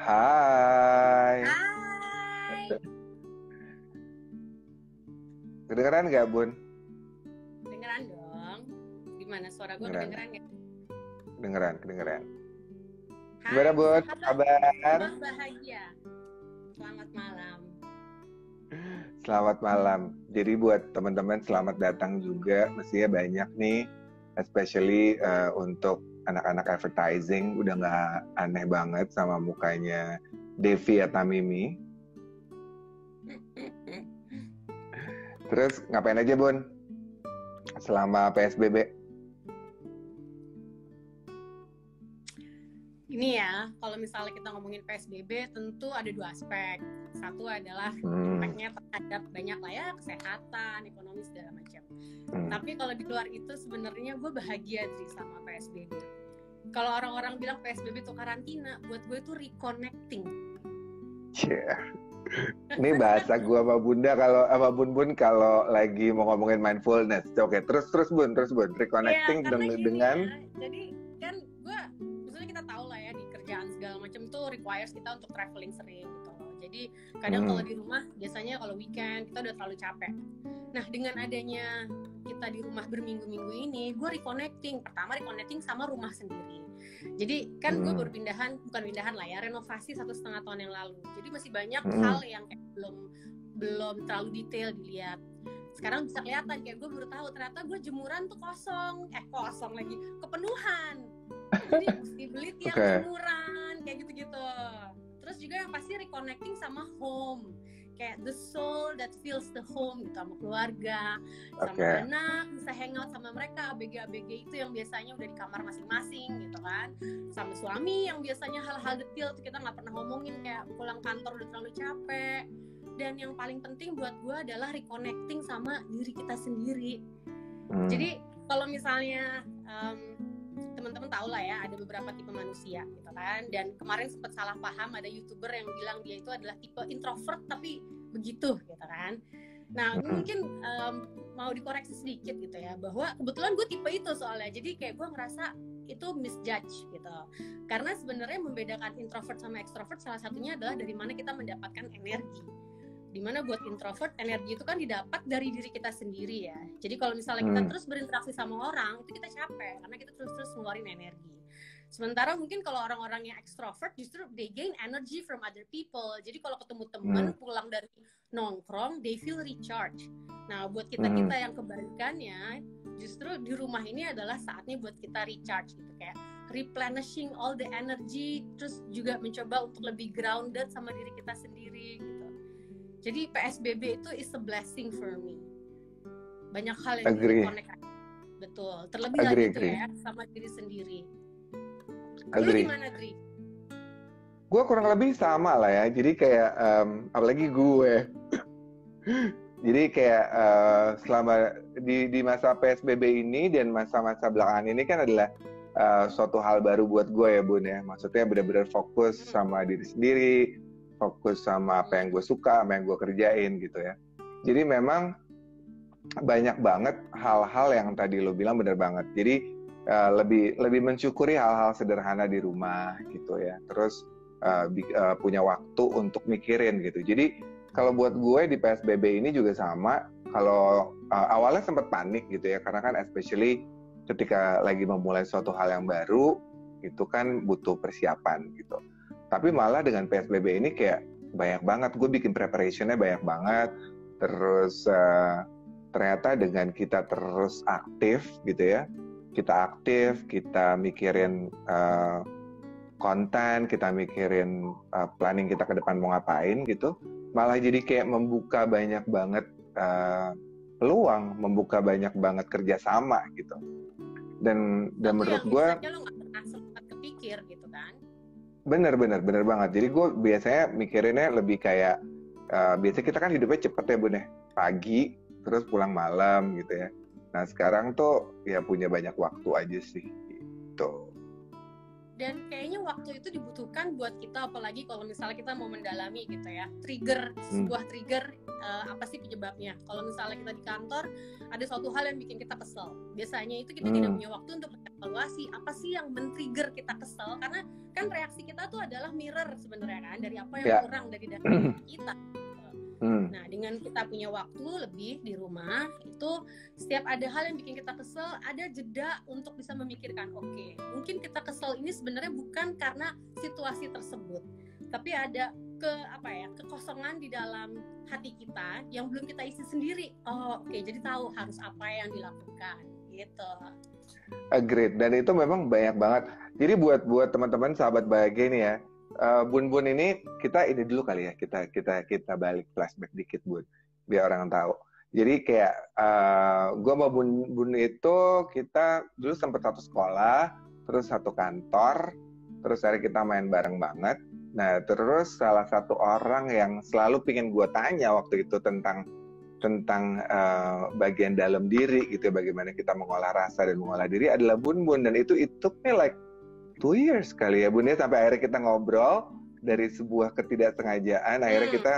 Hai, Hai, kedengeran nggak Bun? kedengeran dong. Gimana suara gue Kedengeran, kedengeran gak? kedengeran. Gimana Hai, Bun? sehat dong. Kabar? Bang bahagia. Selamat malam. Selamat malam. Jadi buat teman-teman selamat datang juga. Mestinya banyak nih, especially untuk anak-anak advertising. Udah nggak aneh banget sama mukanya Devi atau Mimi. Terus ngapain aja Bun? Selama PSBB? Ini ya, kalau misalnya kita ngomongin PSBB, tentu ada dua aspek. Satu adalah impact-nya terhadap banyak lah ya, kesehatan, ekonomi, segala macam. Tapi kalau di luar itu sebenarnya gue bahagia sih sama PSBB. Kalau orang-orang bilang PSBB itu karantina, buat gue itu reconnecting. Yeah. Ini bahasa gua sama Bunda kalau sama Bun kalau lagi mau ngomongin mindfulness. Oke, terus Bun, reconnecting Iya, karena gini dengan ya, jadi kan gue, maksudnya kita tahu lah ya di kerjaan segala macam tuh requires kita untuk traveling sering gitu loh. Jadi kadang kalau di rumah, biasanya kalau weekend kita udah terlalu capek. Nah dengan adanya kita di rumah berminggu-minggu ini, gue reconnecting. Pertama reconnecting sama rumah sendiri. Jadi kan gue baru bukan pindahan lah ya, renovasi 1,5 tahun yang lalu. Jadi masih banyak hal yang kayak belum terlalu detail dilihat. Sekarang bisa kelihatan, kayak gue baru tahu ternyata gue jemuran tuh kosong lagi, kepenuhan. Jadi mesti beli tiang jemuran kayak gitu-gitu. Terus juga yang pasti reconnecting sama home, kayak the soul that feels the home gitu, sama keluarga, sama anak, bisa hangout sama mereka, ABG itu yang biasanya udah di kamar masing-masing gitu kan, sama suami yang biasanya hal-hal detail tuh kita nggak pernah ngomongin, kayak pulang kantor udah terlalu capek. Dan yang paling penting buat gue adalah reconnecting sama diri kita sendiri. Jadi kalau misalnya teman-teman tahu lah ya, ada beberapa tipe manusia gitu kan. Dan kemarin sempat salah paham, ada YouTuber yang bilang dia itu adalah tipe introvert tapi begitu gitu kan. Nah mungkin mau dikoreksi sedikit gitu ya, bahwa kebetulan gue tipe itu soalnya. Jadi kayak gue ngerasa itu misjudge gitu. Karena sebenarnya membedakan introvert sama extrovert salah satunya adalah dari mana kita mendapatkan energi. Dimana buat introvert, energi itu kan didapat dari diri kita sendiri ya. Jadi kalau misalnya kita terus berinteraksi sama orang, itu kita capek karena kita terus ngeluarin energi. Sementara mungkin kalau orang-orang yang extrovert, justru they gain energy from other people. Jadi kalau ketemu teman, pulang dari nongkrong, they feel recharge. Nah buat kita-kita yang kebalikannya, justru di rumah ini adalah saatnya buat kita recharge gitu, kayak replenishing all the energy, terus juga mencoba untuk lebih grounded sama diri kita sendiri gitu. Jadi PSBB itu is a blessing for me. Banyak hal yang di-connect. Betul. Terlebih lagi itu ya, sama diri sendiri. Lu gimana, Tri? Gue kurang lebih sama lah ya. Jadi kayak, apalagi gue. Jadi kayak selama di masa PSBB ini dan masa-masa belakangan ini kan adalah suatu hal baru buat gue ya Bun ya. Maksudnya benar-benar fokus sama diri sendiri, fokus sama apa yang gue suka, sama yang gue kerjain gitu ya. Jadi memang banyak banget hal-hal yang tadi lo bilang benar banget. Jadi lebih mensyukuri hal-hal sederhana di rumah gitu ya. Terus punya waktu untuk mikirin gitu. Jadi kalau buat gue di PSBB ini juga sama. Kalau awalnya sempat panik gitu ya, karena kan especially ketika lagi memulai suatu hal yang baru, itu kan butuh persiapan gitu. Tapi malah dengan PSBB ini kayak banyak banget, gue bikin preparationnya banyak banget. Terus ternyata dengan kita terus aktif gitu ya, kita aktif, kita mikirin konten, kita mikirin planning kita ke depan mau ngapain gitu, malah jadi kayak membuka banyak banget peluang, membuka banyak banget kerjasama gitu. Dan menurut gue, lo nggak pernah sempat kepikir gitu kan? Bener banget. Jadi gue biasanya mikirinnya lebih kayak biasanya kita kan hidupnya cepet ya Bun ya, pagi terus pulang malam gitu ya. Nah sekarang tuh ya punya banyak waktu aja sih gitu. dan kayaknya waktu itu dibutuhkan buat kita, apalagi kalau misalnya kita mau mendalami gitu ya, trigger, sebuah trigger, apa sih penyebabnya. Kalau misalnya kita di kantor ada suatu hal yang bikin kita kesel, biasanya itu kita tidak punya waktu untuk evaluasi apa sih yang men-trigger kita kesel, karena kan reaksi kita tuh adalah mirror sebenarnya kan dari apa yang kurang dari diri kita. Nah, dengan kita punya waktu lebih di rumah, itu setiap ada hal yang bikin kita kesel, ada jeda untuk bisa memikirkan, oke, mungkin kita kesel ini sebenarnya bukan karena situasi tersebut, tapi ada kekosongan di dalam hati kita yang belum kita isi sendiri. Oh, oke, jadi tahu harus apa yang dilakukan, gitu. Agreed. Dan itu memang banyak banget. Jadi buat teman-teman sahabat bahagia nih ya, Bun ini kita ini dulu kali ya, kita balik flashback dikit Bun biar orang tahu. Jadi kayak gue sama Bun itu kita dulu sempat satu sekolah, terus satu kantor, terus akhirnya kita main bareng banget. Nah terus salah satu orang yang selalu pingin gue tanya waktu itu tentang bagian dalam diri gitu ya, bagaimana kita mengolah rasa dan mengolah diri adalah Bun, dan itu took me like 2 years kali ya Bun ya, sampai akhirnya kita ngobrol dari sebuah ketidaksengajaan, akhirnya kita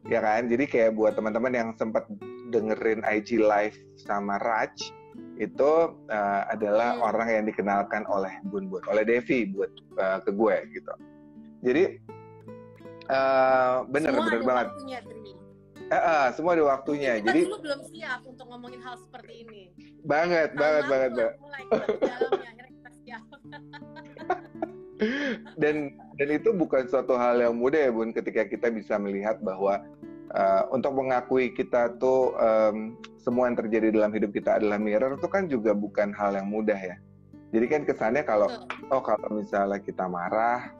ya kan, jadi kayak buat teman-teman yang sempat dengerin IG Live sama Raj itu adalah orang yang dikenalkan oleh Bun, oleh Devi buat ke gue gitu. Jadi bener banget. Waktunya, semua ada waktunya. Kita jadi dulu belum siap untuk ngomongin hal seperti ini. Banget. Mulai ke dalamnya, akhirnya kita siap. dan itu bukan suatu hal yang mudah ya Bun, ketika kita bisa melihat bahwa untuk mengakui kita tuh semua yang terjadi dalam hidup kita adalah mirror, itu kan juga bukan hal yang mudah ya. Jadi kan kesannya kalau kalau misalnya kita marah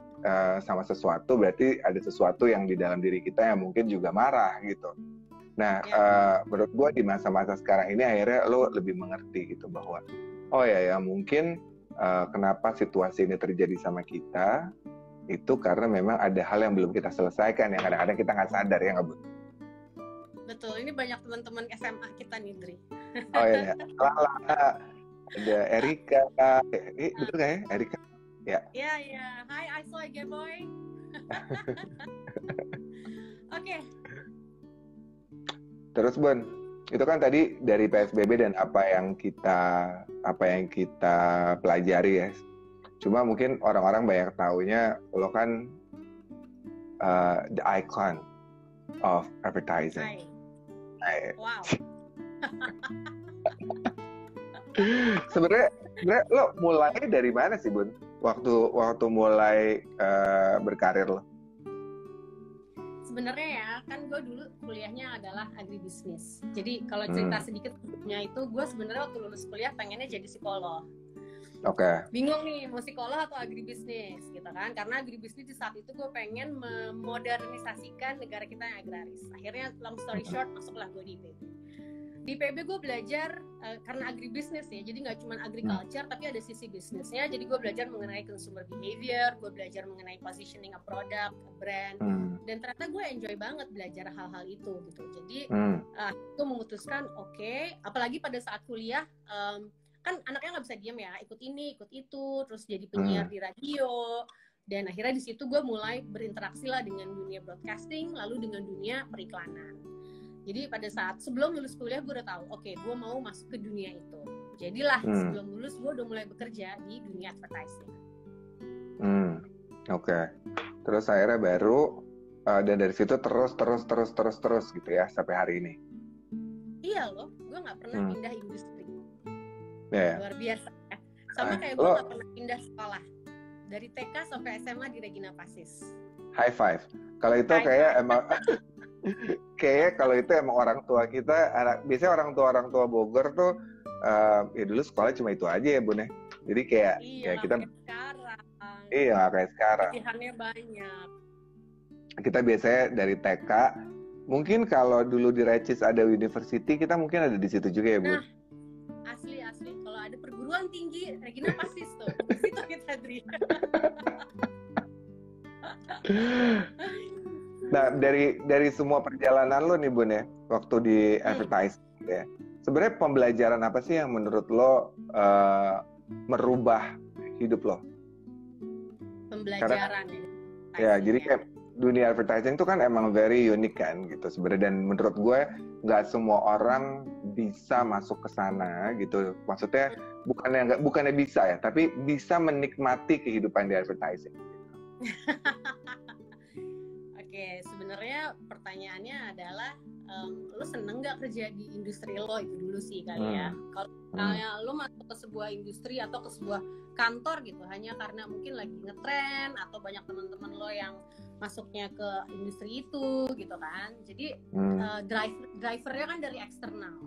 sama sesuatu, berarti ada sesuatu yang di dalam diri kita yang mungkin juga marah gitu. Nah menurut gue di masa-masa sekarang ini akhirnya lo lebih mengerti gitu bahwa oh ya mungkin kenapa situasi ini terjadi sama kita itu karena memang ada hal yang belum kita selesaikan, yang kadang-kadang kita nggak sadar ya nggak Bu? Betul, ini banyak teman-teman SMA kita nih Dri. Oh iya, Lala, ada Erika, betul nggak ya Erika? Ya. Iya. Hai Aisla Gay Boy. Oke. Terus Bun, itu kan tadi dari PSBB dan apa yang kita pelajari ya. Cuma mungkin orang-orang banyak taunya lo kan the icon of advertising. Hai. Wow. Sebenarnya lo mulai dari mana sih Bun? Waktu mulai berkarir lo? Sebenarnya ya, kan gue dulu kuliahnya adalah agribisnis. Jadi kalau cerita sedikit sebelumnya itu, gue sebenarnya waktu lulus kuliah pengennya jadi psikolog. Oke. Bingung nih, mau psikolog atau agribisnis gitu kan? Karena agribisnis di saat itu gue pengen memodernisasikan negara kita yang agraris. Akhirnya long story short, masuklah gue di IPB. Di IPB gue belajar karena agribisnis ya, jadi nggak cuma agriculture tapi ada sisi bisnisnya. Jadi gue belajar mengenai consumer behavior, gue belajar mengenai positioning a product, a brand, dan ternyata gue enjoy banget belajar hal-hal itu gitu. Jadi gue memutuskan apalagi pada saat kuliah kan anaknya nggak bisa diem ya, ikut ini ikut itu, terus jadi penyiar di radio, dan akhirnya di situ gue mulai berinteraksi lah dengan dunia broadcasting, lalu dengan dunia periklanan. Jadi pada saat sebelum lulus kuliah gue udah tahu, gue mau masuk ke dunia itu. Jadilah sebelum lulus gue udah mulai bekerja di dunia advertising. Terus akhirnya baru dan dari situ terus gitu ya sampai hari ini. Iya loh, gue nggak pernah pindah industri. Luar biasa ya. Sama kayak gue nggak pernah pindah sekolah. Dari TK sampai SMA di Regina Pacis. High five. Kalau itu emang kayak kalau itu emang orang tua kita, biasanya orang tua Bogor tuh ya dulu sekolah cuma itu aja ya Bun ya. Jadi kayak kita sekarang. Iya kayak sekarang. Pilihannya banyak. Kita biasanya dari TK, mungkin kalau dulu di Recis ada university, kita mungkin ada di situ juga ya Bun. Nah, asli kalau ada perguruan tinggi Regina Pacis tuh, di situ kita Dri. Nah dari semua perjalanan lo nih Bun ya, waktu di advertising ya, sebenarnya pembelajaran apa sih yang menurut lo merubah hidup lo? pembelajaran ya. Jadi kayak dunia advertising itu kan emang very unik kan gitu sebenarnya, dan menurut gue nggak semua orang bisa masuk ke sana gitu. Maksudnya bukannya bisa ya, tapi bisa menikmati kehidupan di advertising. Oke, sebenarnya pertanyaannya adalah lo seneng nggak kerja di industri lo, itu dulu sih kali ya. Kalau misalnya lo masuk ke sebuah industri atau ke sebuah kantor gitu hanya karena mungkin lagi ngetren atau banyak teman-teman lo yang masuknya ke industri itu gitu kan, jadi drivernya kan dari eksternal.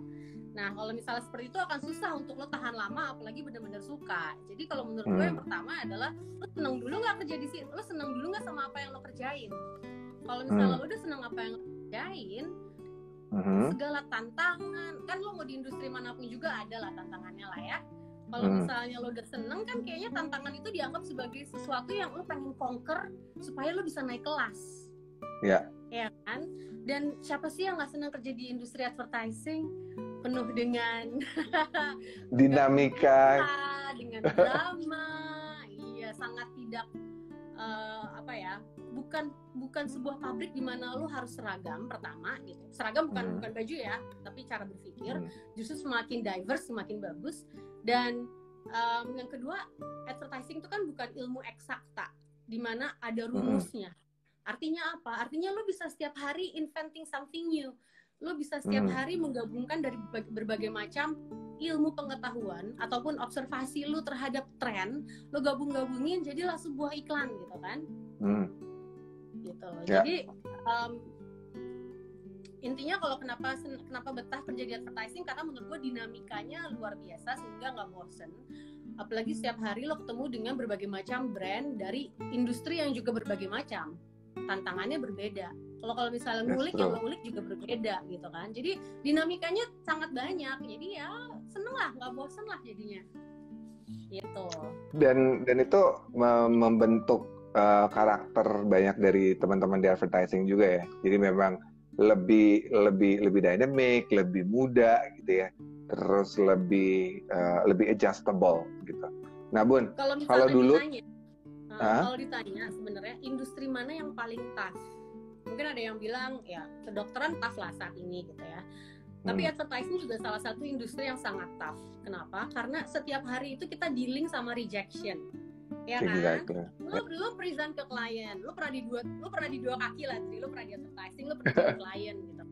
Nah kalau misalnya seperti itu akan susah untuk lo tahan lama, apalagi benar-benar suka. Jadi kalau menurut gue yang pertama adalah lo seneng dulu nggak kerja di sini, lo seneng dulu nggak sama apa yang lo kerjain. Kalau misalnya lo udah seneng apa yang lo kerjain, segala tantangan kan lo mau di industri manapun juga ada lah tantangannya lah ya. Kalau misalnya lo udah seneng kan kayaknya tantangan itu dianggap sebagai sesuatu yang lo pengen conquer supaya lo bisa naik kelas. Iya. Ya kan? Dan siapa sih yang nggak senang kerja di industri advertising? Penuh dengan dinamika, dengan drama, iya sangat tidak bukan sebuah pabrik di mana lo harus seragam pertama gitu. Seragam bukan baju ya, tapi cara berpikir justru semakin diverse, semakin bagus. Dan yang kedua, advertising itu kan bukan ilmu eksakta di mana ada rumusnya. Artinya apa? Artinya lo bisa setiap hari inventing something new. Lo bisa setiap hari menggabungkan dari berbagai macam ilmu pengetahuan ataupun observasi lo terhadap tren, lo gabung-gabungin jadilah sebuah iklan gitu kan. Gitu. Yeah. Jadi intinya kalau kenapa betah kerja di advertising, karena menurut gue dinamikanya luar biasa sehingga nggak bosen. Apalagi setiap hari lo ketemu dengan berbagai macam brand dari industri yang juga berbagai macam. Tantangannya berbeda. Kalau misalnya ngulik, yang lo ulik juga berbeda gitu kan. Jadi dinamikanya sangat banyak. Jadi ya seneng lah, nggak bosen lah jadinya. Gitu. Dan itu membentuk karakter banyak dari teman-teman di advertising juga ya. Jadi memang lebih dynamic, lebih muda gitu ya. Terus lebih adjustable gitu. Nah Bun, kalau dulu kalau ditanya sebenarnya industri mana yang paling tough, mungkin ada yang bilang ya kedokteran tough lah saat ini gitu ya. Tapi advertising juga salah satu industri yang sangat tough. Kenapa? Karena setiap hari itu kita dealing sama rejection, ya kan? Exactly. Lo present ke klien, lo pernah di dua kaki lah, jadi lo pernah di advertising, lo pernah jadi klien gitu.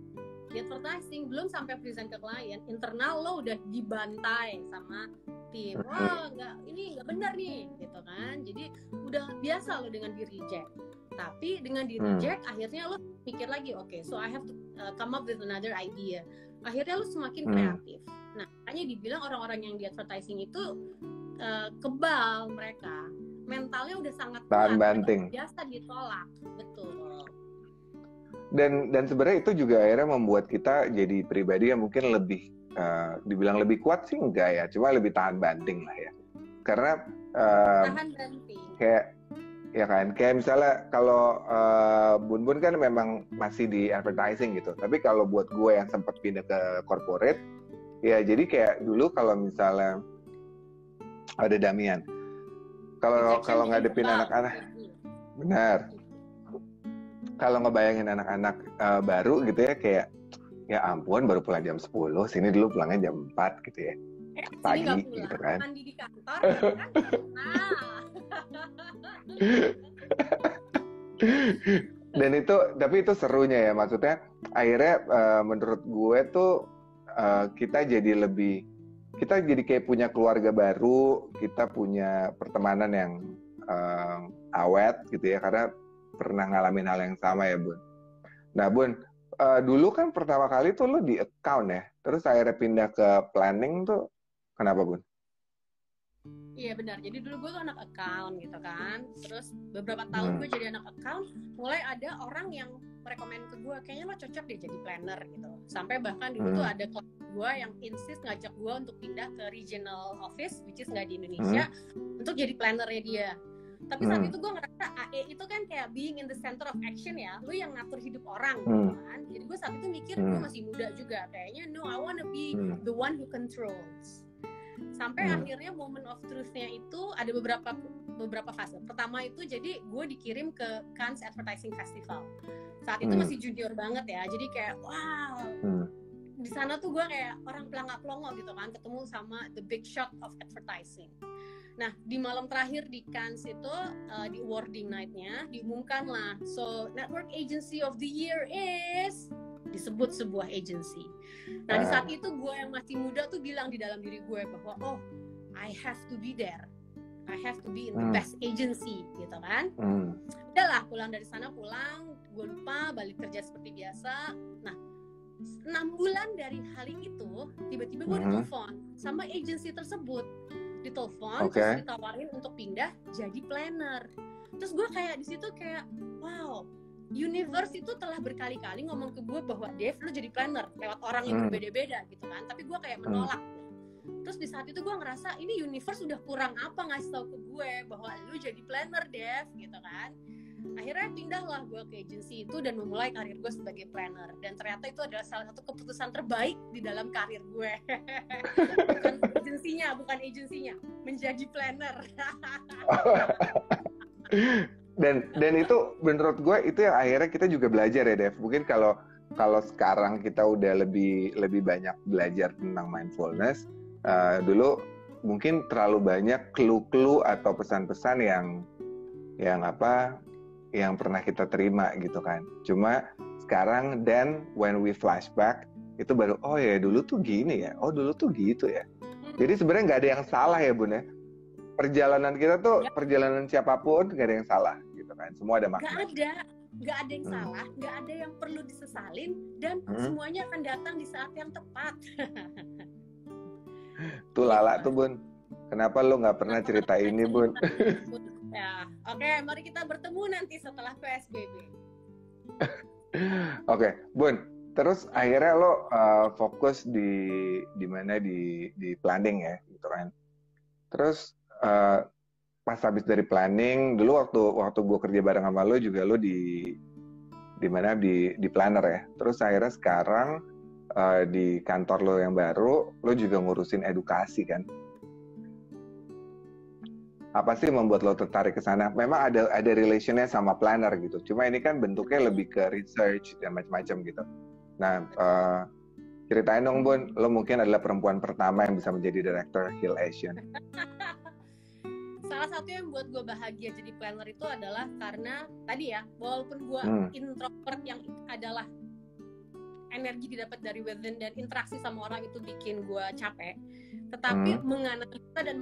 Di advertising belum sampai present ke klien, internal lo udah dibantai sama tim. Wah, ini nggak benar nih, gitu kan? Jadi udah biasa lo dengan di reject. Tapi dengan di reject, akhirnya lo pikir lagi, okay, so I have to come up with another idea. Akhirnya lo semakin kreatif. Nah, makanya dibilang orang-orang yang di advertising itu kebal mereka. Mentalnya udah sangat tahan banting. Biasa ditolak, betul. Dan sebenarnya itu juga akhirnya membuat kita jadi pribadi yang mungkin lebih dibilang lebih kuat sih enggak ya, cuma lebih tahan banting lah ya. Karena tahan banting. Kayak misalnya kalau Bun kan memang masih di advertising gitu. Tapi kalau buat gue yang sempat pindah ke corporate, ya jadi kayak dulu kalau misalnya ada Damian, kalau ngadepin anak-anak, benar. Kalau ngebayangin anak-anak baru gitu ya, kayak ya ampun baru pulang jam 10, sini dulu pulangnya jam 4 gitu ya. Pagi gitu kan. Mandi di kantor kan. Dan tapi itu serunya ya, maksudnya akhirnya menurut gue tuh kita jadi kayak punya keluarga baru, kita punya pertemanan yang awet gitu ya, karena pernah ngalamin hal yang sama ya Bun. Nah Bun, dulu kan pertama kali tuh lo di account ya, terus akhirnya pindah ke planning tuh kenapa Bun? Iya benar, jadi dulu gue tuh anak account gitu kan. Terus beberapa tahun gue jadi anak account, mulai ada orang yang merekomen ke gue, kayaknya lo cocok deh jadi planner gitu. Sampai bahkan dulu tuh ada klien gue yang insist ngajak gue untuk pindah ke regional office, which is nggak di Indonesia, untuk jadi plannernya dia. Tapi saat itu gue ngerasa AE itu kan kayak being in the center of action ya, lu yang ngatur hidup orang gitu kan. Jadi gue saat itu mikir gue masih muda juga, kayaknya no, I wanna be the one who controls. Sampai akhirnya moment of truth-nya itu ada beberapa beberapa fase. Pertama itu jadi gue dikirim ke Cannes Advertising Festival. Saat itu masih junior banget ya. Jadi kayak wow. Di sana tuh gue kayak orang pelangak-pelongo gitu kan, ketemu sama the big shot of advertising. Nah, di malam terakhir di Cannes itu di awarding night-nya diumumkan lah. So, Network Agency of the Year is disebut sebuah agency. Nah, di saat itu gue yang masih muda tuh bilang di dalam diri gue bahwa oh, I have to be there. I have to be in the best agency gitu kan. Udahlah, pulang dari sana, gue lupa, balik kerja seperti biasa. Nah, 6 bulan dari hari itu tiba-tiba gue ditelepon sama agensi tersebut, ditelepon terus ditawarin untuk pindah jadi planner. Terus gue kayak di situ kayak wow, universe itu telah berkali-kali ngomong ke gue bahwa Dev lu jadi planner lewat orang yang berbeda-beda gitu kan, tapi gue kayak menolak. Terus di saat itu gue ngerasa ini universe udah kurang apa ngasih tau ke gue bahwa lu jadi planner Dev gitu kan. Akhirnya pindahlah gue ke agensi itu dan memulai karir gue sebagai planner, dan ternyata itu adalah salah satu keputusan terbaik di dalam karir gue. bukan agensinya menjadi planner. dan itu menurut gue itu yang akhirnya kita juga belajar ya Dev. Mungkin kalau sekarang kita udah lebih banyak belajar tentang mindfulness, dulu mungkin terlalu banyak clue-clue atau pesan-pesan yang pernah kita terima gitu kan. Cuma sekarang then when we flashback itu baru oh ya dulu tuh gini ya, oh dulu tuh gitu ya. Jadi sebenarnya nggak ada yang salah ya Bun ya. Perjalanan kita tuh perjalanan siapapun nggak ada yang salah gitu kan. Semua ada makna. Nggak ada yang salah, nggak ada yang perlu disesalin, dan semuanya akan datang di saat yang tepat. Tuh Lala tuh Bun. Kenapa lu nggak pernah cerita ini Bun? Ya, oke, mari kita bertemu nanti setelah PSBB. Oke, Bun. Terus akhirnya lo fokus di mana di planning ya, gitu kan. Terus pas habis dari planning, dulu waktu gue kerja bareng sama lo juga lo di mana di planner ya. Terus akhirnya sekarang di kantor lo yang baru, lo juga ngurusin edukasi kan. Apa sih membuat lo tertarik ke sana? Memang ada relationnya sama planner gitu. Cuma ini kan bentuknya lebih ke research dan macam-macam gitu. Nah, ceritain dong Bun, lo mungkin adalah perempuan pertama yang bisa menjadi director Hill Asian. Salah satu yang buat gue bahagia jadi planner itu adalah karena tadi ya, walaupun gue introvert yang adalah energi didapat dari within dan interaksi sama orang itu bikin gue capek, tetapi menganalisa dan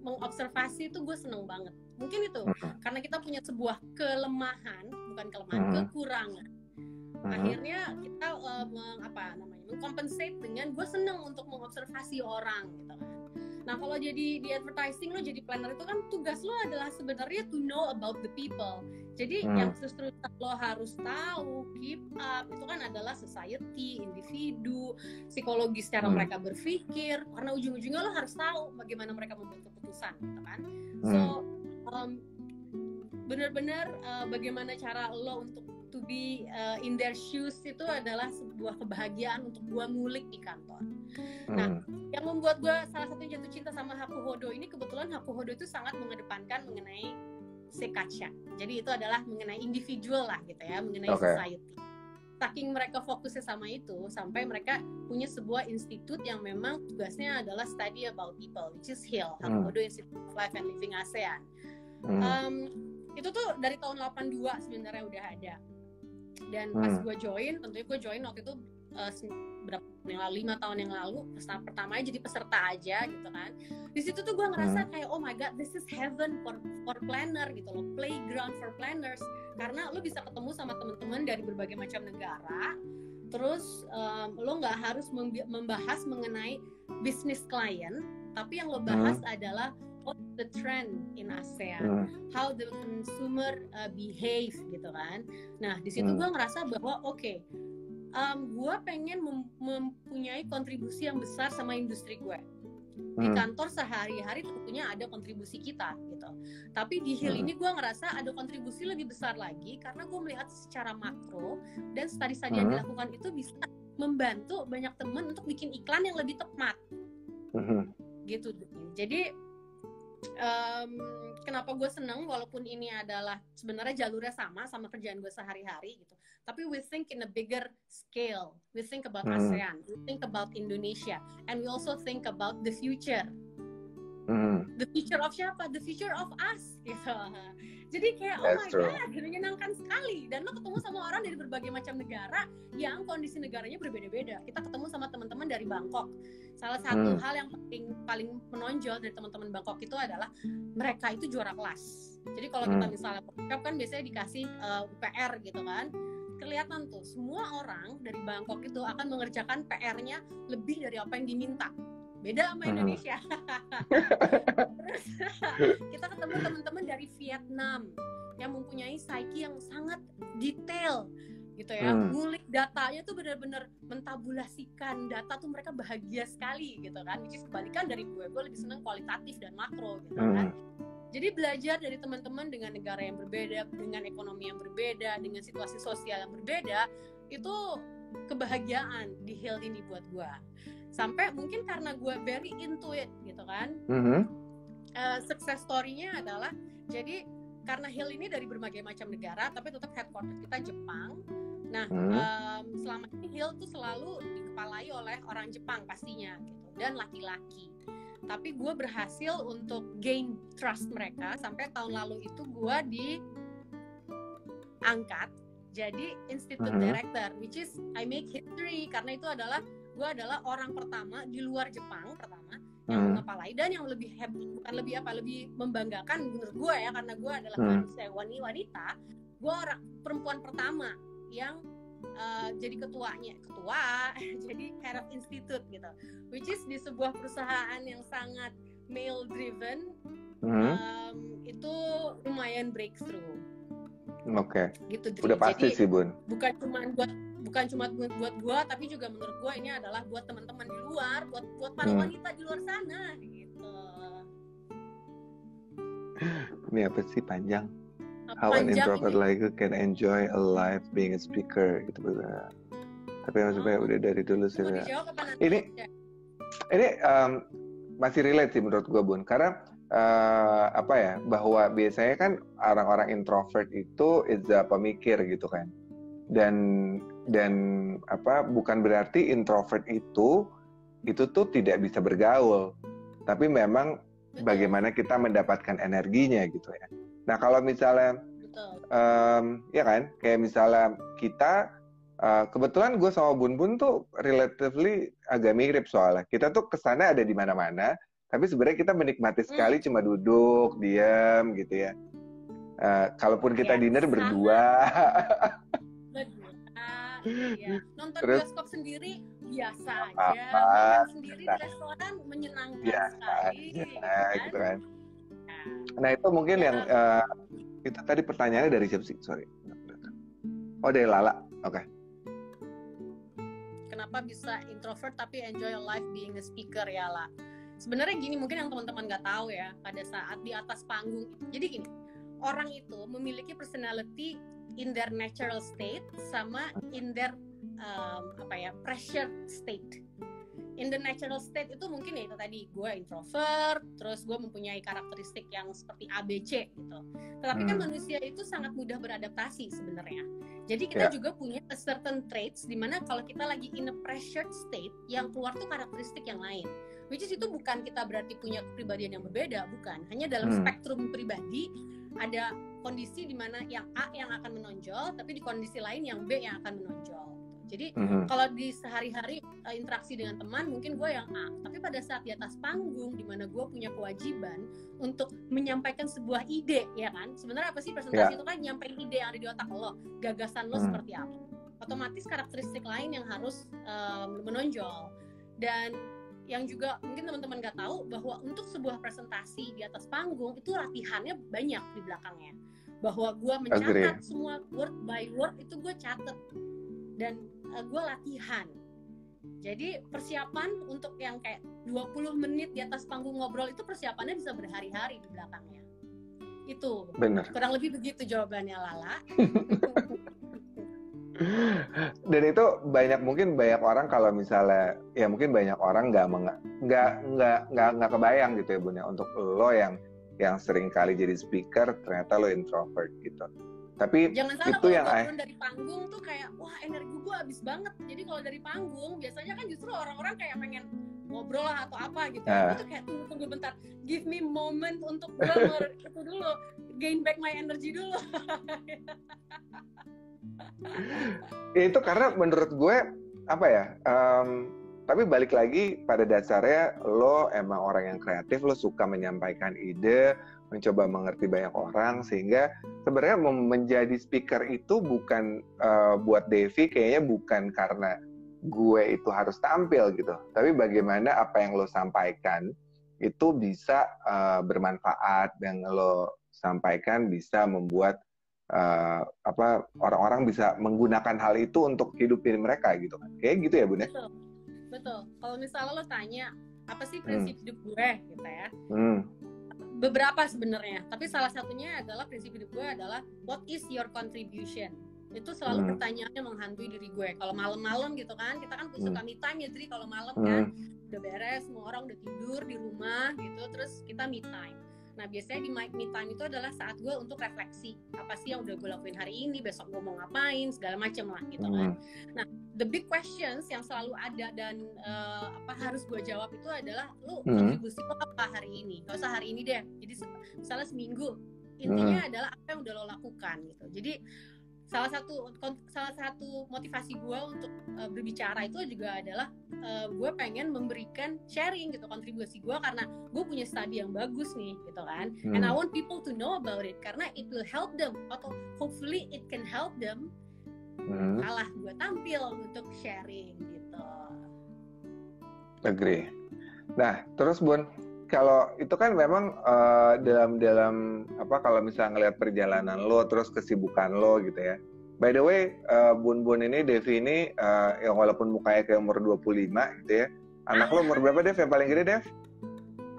mengobservasi itu gue seneng banget. Mungkin itu karena kita punya sebuah kekurangan. Akhirnya kita mengcompensate dengan gue seneng untuk mengobservasi orang gitu kan. Nah, kalau jadi di advertising lo jadi planner itu kan tugas lo adalah sebenarnya to know about the people. Jadi yang justru lo harus tahu, keep up itu kan adalah society, individu, psikologi secara mereka berpikir. Karena ujung-ujungnya lo harus tahu bagaimana mereka membuat keputusan, gitu kan. So benar-benar bagaimana cara lo untuk to be in their shoes itu adalah sebuah kebahagiaan untuk gue ngulik di kantor. Nah, yang membuat gue salah satunya jatuh cinta sama Hakuhodo ini, kebetulan Hakuhodo itu sangat mengedepankan mengenai Seikacha. Jadi itu adalah mengenai individual lah gitu ya, mengenai society. Saking mereka fokusnya sama itu, sampai mereka punya sebuah institut yang memang tugasnya adalah study about people, which is HIL, Hakuhodo Institute of Life and Living ASEAN. Itu tuh dari tahun 82 sebenarnya udah ada. Dan pas gue join, tentunya gue join waktu itu 5 tahun yang lalu, pertamanya jadi peserta aja gitu kan. Di situ tuh gue ngerasa kayak oh my god, this is heaven for planner gitu loh, playground for planners, karena lo bisa ketemu sama teman-teman dari berbagai macam negara. Terus lo nggak harus membahas mengenai bisnis klien, tapi yang lo bahas adalah the trend in ASEAN, how the consumer behave gitu kan. Nah di situ gue ngerasa bahwa gue pengen mempunyai kontribusi yang besar sama industri gue. Di kantor sehari-hari tentunya ada kontribusi kita gitu, tapi di Hill ini gue ngerasa ada kontribusi lebih besar lagi karena gue melihat secara makro dan studi-studi yang dilakukan itu bisa membantu banyak teman untuk bikin iklan yang lebih tepat gitu. Jadi kenapa gue seneng walaupun ini adalah sebenarnya jalurnya sama kerjaan gue sehari-hari gitu. Tapi we think in a bigger scale. We think about ASEAN, we think about Indonesia, and we also think about the future. The future of siapa? The future of us gitu. Jadi kayak oh my god, menyenangkan sekali. Dan lo ketemu sama orang dari berbagai macam negara yang kondisi negaranya berbeda-beda. Kita ketemu sama teman-teman dari Bangkok. Salah satu hal yang paling menonjol dari teman-teman Bangkok itu adalah mereka itu juara kelas. Jadi kalau kita misalnya workshop kan biasanya dikasih PR gitu kan. Kelihatan tuh semua orang dari Bangkok itu akan mengerjakan PR-nya lebih dari apa yang diminta. Beda sama Indonesia. Terus kita ketemu teman-teman dari Vietnam yang mempunyai psyche yang sangat detail gitu ya. Ngulik datanya tuh benar-benar mentabulasikan data tuh mereka bahagia sekali gitu kan. Which is kebalikan dari gue lebih senang kualitatif dan makro gitu kan. Jadi belajar dari teman-teman dengan negara yang berbeda, dengan ekonomi yang berbeda, dengan situasi sosial yang berbeda, itu kebahagiaan di Hill ini buat gue. Sampai mungkin karena gue very into it gitu kan. Success story-nya adalah jadi karena Hill ini dari berbagai macam negara tapi tetap headquarter kita Jepang. Nah selama ini Hill tuh selalu dikepalai oleh orang Jepang pastinya gitu dan laki-laki. Tapi gue berhasil untuk gain trust mereka sampai tahun lalu itu gue diangkat jadi Institute Director, which is I make history karena itu adalah gue adalah orang pertama di luar Jepang pertama yang mengepalai dan yang lebih lebih membanggakan menurut gue ya karena gue adalah manusia wanita, gue orang perempuan pertama yang jadi ketua jadi head of institute gitu, which is di sebuah perusahaan yang sangat male driven, itu lumayan breakthrough. Oke. Gitu, udah pasti jadi, sih Bun. Bukan cuma buat gue, tapi juga menurut gue ini adalah buat teman-teman di luar, buat para wanita di luar sana gitu. Ini apa sih panjang? How an introvert like you can enjoy a life being a speaker gitu bener. Tapi maksudnya udah dari dulu sih. Ini masih relate sih menurut gue Bun, karena bahwa biasanya kan orang-orang introvert itu is pemikir gitu kan. Dan bukan berarti introvert itu tuh tidak bisa bergaul, tapi memang bagaimana kita mendapatkan energinya gitu ya. Nah kalau misalnya ya kan kayak misalnya kita kebetulan gue sama Bun tuh relatively agak mirip soalnya kita tuh kesana ada di mana-mana, tapi sebenarnya kita menikmati sekali cuma duduk diam gitu ya. Kalaupun kita dinner berdua. Iya. Nonton bioskop sendiri biasa aja, makan sendiri di restoran menyenangkan sekali gitu kan. Nah itu mungkin yang itu tadi pertanyaannya dari siapa sih? Sorry. Oh dari Lala. Oke. Kenapa bisa introvert tapi enjoy life being a speaker ya lah? Sebenarnya gini, mungkin yang teman-teman nggak tahu ya, pada saat di atas panggung itu. Jadi gini, orang itu memiliki personality in their natural state sama in their pressure state. In the natural state itu mungkin ya itu tadi gue introvert, terus gue mempunyai karakteristik yang seperti ABC gitu. Tetapi kan manusia itu sangat mudah beradaptasi sebenarnya. Jadi kita juga punya a certain traits di mana kalau kita lagi in a pressured state yang keluar tuh karakteristik yang lain. Which is itu bukan kita berarti punya kepribadian yang berbeda, bukan. Hanya dalam spektrum pribadi ada kondisi di mana yang A yang akan menonjol, tapi di kondisi lain yang B yang akan menonjol. Jadi kalau di sehari-hari interaksi dengan teman mungkin gue yang A, tapi pada saat di atas panggung di mana gue punya kewajiban untuk menyampaikan sebuah ide, ya kan? Sebenarnya apa sih presentasi itu kan nyampein ide yang ada di otak lo, gagasan lo seperti apa. Otomatis karakteristik lain yang harus menonjol. Dan yang juga mungkin teman-teman nggak tahu bahwa untuk sebuah presentasi di atas panggung itu latihannya banyak di belakangnya. Bahwa gue mencatat semua word by word itu gue catat dan gue latihan. Jadi persiapan untuk yang kayak 20 menit di atas panggung ngobrol itu persiapannya bisa berhari-hari di belakangnya. Itu benar. Kurang lebih begitu jawabannya Lala. Dan itu mungkin banyak orang kalau misalnya ya mungkin banyak orang nggak kebayang gitu ya Bun ya, untuk lo yang yang sering kali jadi speaker, ternyata lo introvert gitu. Tapi jangan salah, itu kalau yang turun dari panggung tuh kayak wah energi gue habis banget. Jadi kalau dari panggung biasanya kan justru orang-orang kayak pengen ngobrol lah atau apa gitu. Gue tuh kayak tunggu bentar, give me moment untuk gue itu dulu, gain back my energy dulu. Itu karena menurut gue apa ya? Tapi balik lagi pada dasarnya lo emang orang yang kreatif, lo suka menyampaikan ide, mencoba mengerti banyak orang, sehingga sebenarnya menjadi speaker itu bukan buat Devi kayaknya bukan karena gue itu harus tampil gitu, tapi bagaimana apa yang lo sampaikan itu bisa bermanfaat dan lo sampaikan bisa membuat orang-orang bisa menggunakan hal itu untuk hidupin mereka gitu kan, kayak gitu ya Bunda? Betul. Kalau misalnya lo tanya apa sih prinsip hidup gue gitu ya, beberapa sebenarnya, tapi salah satunya adalah prinsip hidup gue adalah what is your contribution. Itu selalu pertanyaannya menghantui diri gue. Kalau malam-malam gitu kan, kita kan suka me time ya, jadi kalau malam kan udah beres, semua orang udah tidur di rumah gitu, terus kita me time. Nah biasanya di me time itu adalah saat gue untuk refleksi, apa sih yang udah gue lakuin hari ini, besok gue mau ngapain, segala macem lah gitu kan. Nah the big questions yang selalu ada dan harus gue jawab itu adalah lu kontribusi lo apa hari ini, gak usah hari ini deh, jadi misalnya seminggu, intinya adalah apa yang udah lo lakukan gitu. Jadi salah satu motivasi gue untuk berbicara itu juga adalah gue pengen memberikan sharing gitu, kontribusi gue, karena gue punya studi yang bagus nih gitu kan, and I want people to know about it karena it will help them atau hopefully it can help them kalah gue tampil untuk sharing gitu. Agree. Nah terus Bun, kalau itu kan memang dalam apa, kalau misalnya ngelihat perjalanan lo terus kesibukan lo gitu ya. By the way, Bun ini, Devi ini yang walaupun mukanya kayak umur 25 gitu ya. Anak lo umur berapa Dev yang paling gede Dev?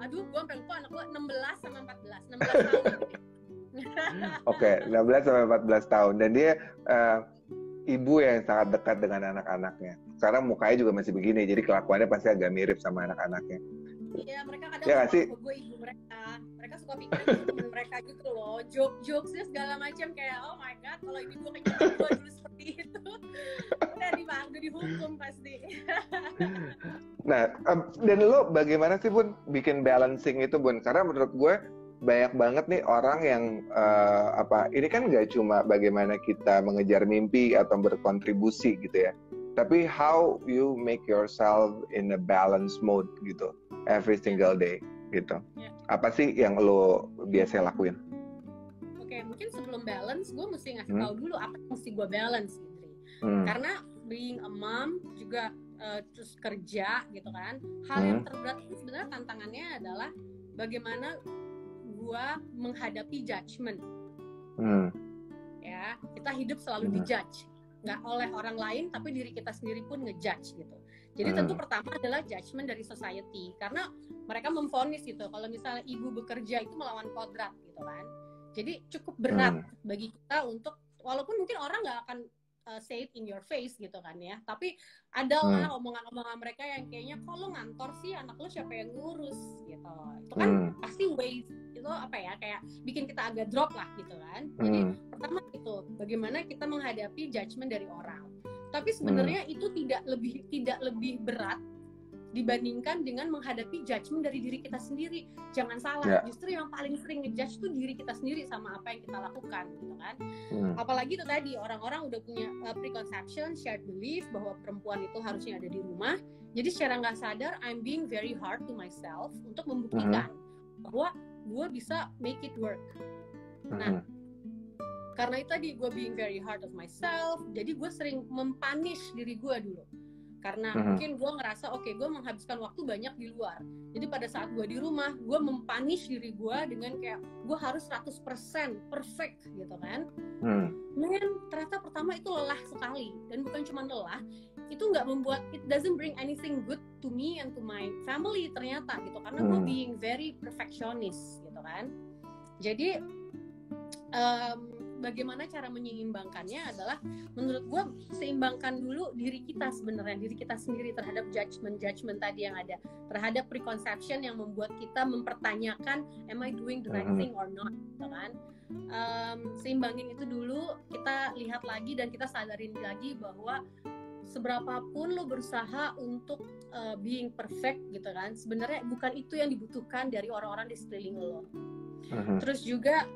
Aduh, gue sampai lupa, anak lo 16 sama 14, 16 tahun. Oke, 16 sampai 14 tahun, dan dia ibu yang sangat dekat dengan anak-anaknya. Sekarang mukanya juga masih begini, jadi kelakuannya pasti agak mirip sama anak-anaknya. Iya, mereka kadang suka gue ibu mereka. Mereka suka pikir itu temen mereka gitu loh. Jokes-jokesnya segala macam kayak oh my god, kalau ibu gue kayak gue dulu seperti itu, udah dihukum pasti. Nah, dan lo bagaimana sih Bun bikin balancing itu Bun? Karena menurut gue banyak banget nih orang yang ini kan nggak cuma bagaimana kita mengejar mimpi atau berkontribusi gitu ya, tapi how you make yourself in a balance mode gitu every single day gitu. Apa sih yang lo biasa lakuin? Oke, mungkin sebelum balance gue mesti ngasih tahu dulu apa yang mesti gue balance gitu. Karena being a mom juga terus kerja gitu kan, hal yang terberat itu sebenarnya tantangannya adalah bagaimana gue menghadapi judgment. Ya, kita hidup selalu dijudge, nggak oleh orang lain tapi diri kita sendiri pun ngejudge gitu. Jadi tentu pertama adalah judgment dari society, karena mereka memvonis gitu kalau misalnya ibu bekerja itu melawan kodrat gitu kan. Jadi cukup berat bagi kita untuk, walaupun mungkin orang nggak akan say it in your face gitu kan ya, tapi adalah omongan-omongan mereka yang kayaknya kalau ngantor sih anak lo siapa yang ngurus gitu. Itu kan pasti waste, itu apa ya, kayak bikin kita agak drop lah gitu kan. Jadi pertama itu bagaimana kita menghadapi judgment dari orang. Tapi sebenarnya itu tidak lebih berat dibandingkan dengan menghadapi judgment dari diri kita sendiri. Jangan salah, justru yang paling sering ngejudge itu diri kita sendiri sama apa yang kita lakukan gitu kan. Apalagi itu tadi orang-orang udah punya preconception, shared belief bahwa perempuan itu harusnya ada di rumah. Jadi secara nggak sadar I'm being very hard to myself untuk membuktikan bahwa gue bisa make it work. Nah, karena itu tadi gue being very hard of myself, jadi gue sering mempunish diri gue dulu. Karena mungkin gue ngerasa gue menghabiskan waktu banyak di luar. Jadi pada saat gue di rumah, gue mempunish diri gue dengan kayak gue harus 100% perfect gitu kan. Men, ternyata pertama itu lelah sekali. Dan bukan cuma lelah, itu nggak membuat, it doesn't bring anything good to me and to my family ternyata gitu. Karena gue being very perfectionist gitu kan. Jadi bagaimana cara menyeimbangkannya adalah menurut gue seimbangkan dulu diri kita sebenarnya, diri kita sendiri terhadap judgment tadi yang ada, terhadap preconception yang membuat kita mempertanyakan am I doing the right thing or not, gitu kan. Seimbangin itu dulu, kita lihat lagi dan kita sadarin lagi bahwa seberapapun lo berusaha untuk being perfect gitu kan, sebenarnya bukan itu yang dibutuhkan dari orang-orang di sekeliling lo. Terus juga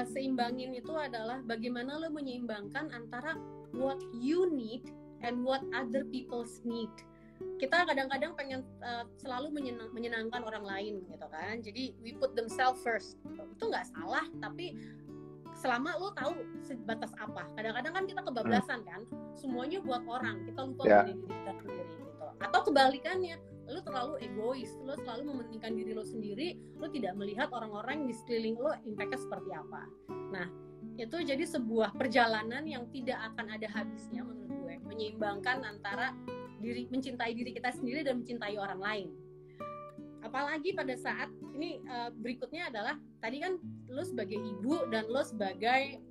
seimbangin itu adalah bagaimana lo menyeimbangkan antara what you need and what other people need. Kita kadang-kadang pengen selalu menyenangkan orang lain gitu kan, jadi we put themselves first. Itu nggak salah, tapi selama lo tahu sebatas apa. Kadang-kadang kan kita kebablasan kan, semuanya buat orang, kita lupa diri kita sendiri gitu. Atau kebalikannya, lo terlalu egois, lo selalu mementingkan diri lo sendiri, lo tidak melihat orang-orang di sekeliling lo impactnya seperti apa. Nah, itu jadi sebuah perjalanan yang tidak akan ada habisnya menurut gue, menyeimbangkan antara mencintai diri kita sendiri dan mencintai orang lain. Apalagi pada saat ini berikutnya adalah tadi kan lo sebagai ibu dan lo sebagai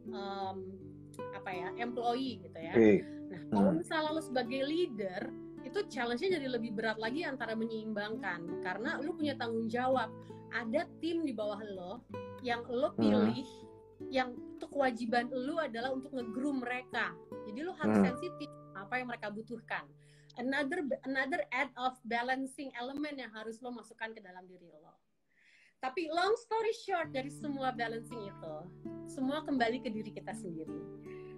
employee gitu ya. Nah, kalau misalnya lo sebagai leader, itu challenge-nya jadi lebih berat lagi antara menyeimbangkan, karena lo punya tanggung jawab. Ada tim di bawah lo yang lo pilih, yang itu kewajiban lo adalah untuk nge-groom mereka. Jadi lo harus sensitif apa yang mereka butuhkan. Another add of balancing element yang harus lo masukkan ke dalam diri lo. Tapi long story short, dari semua balancing itu, semua kembali ke diri kita sendiri.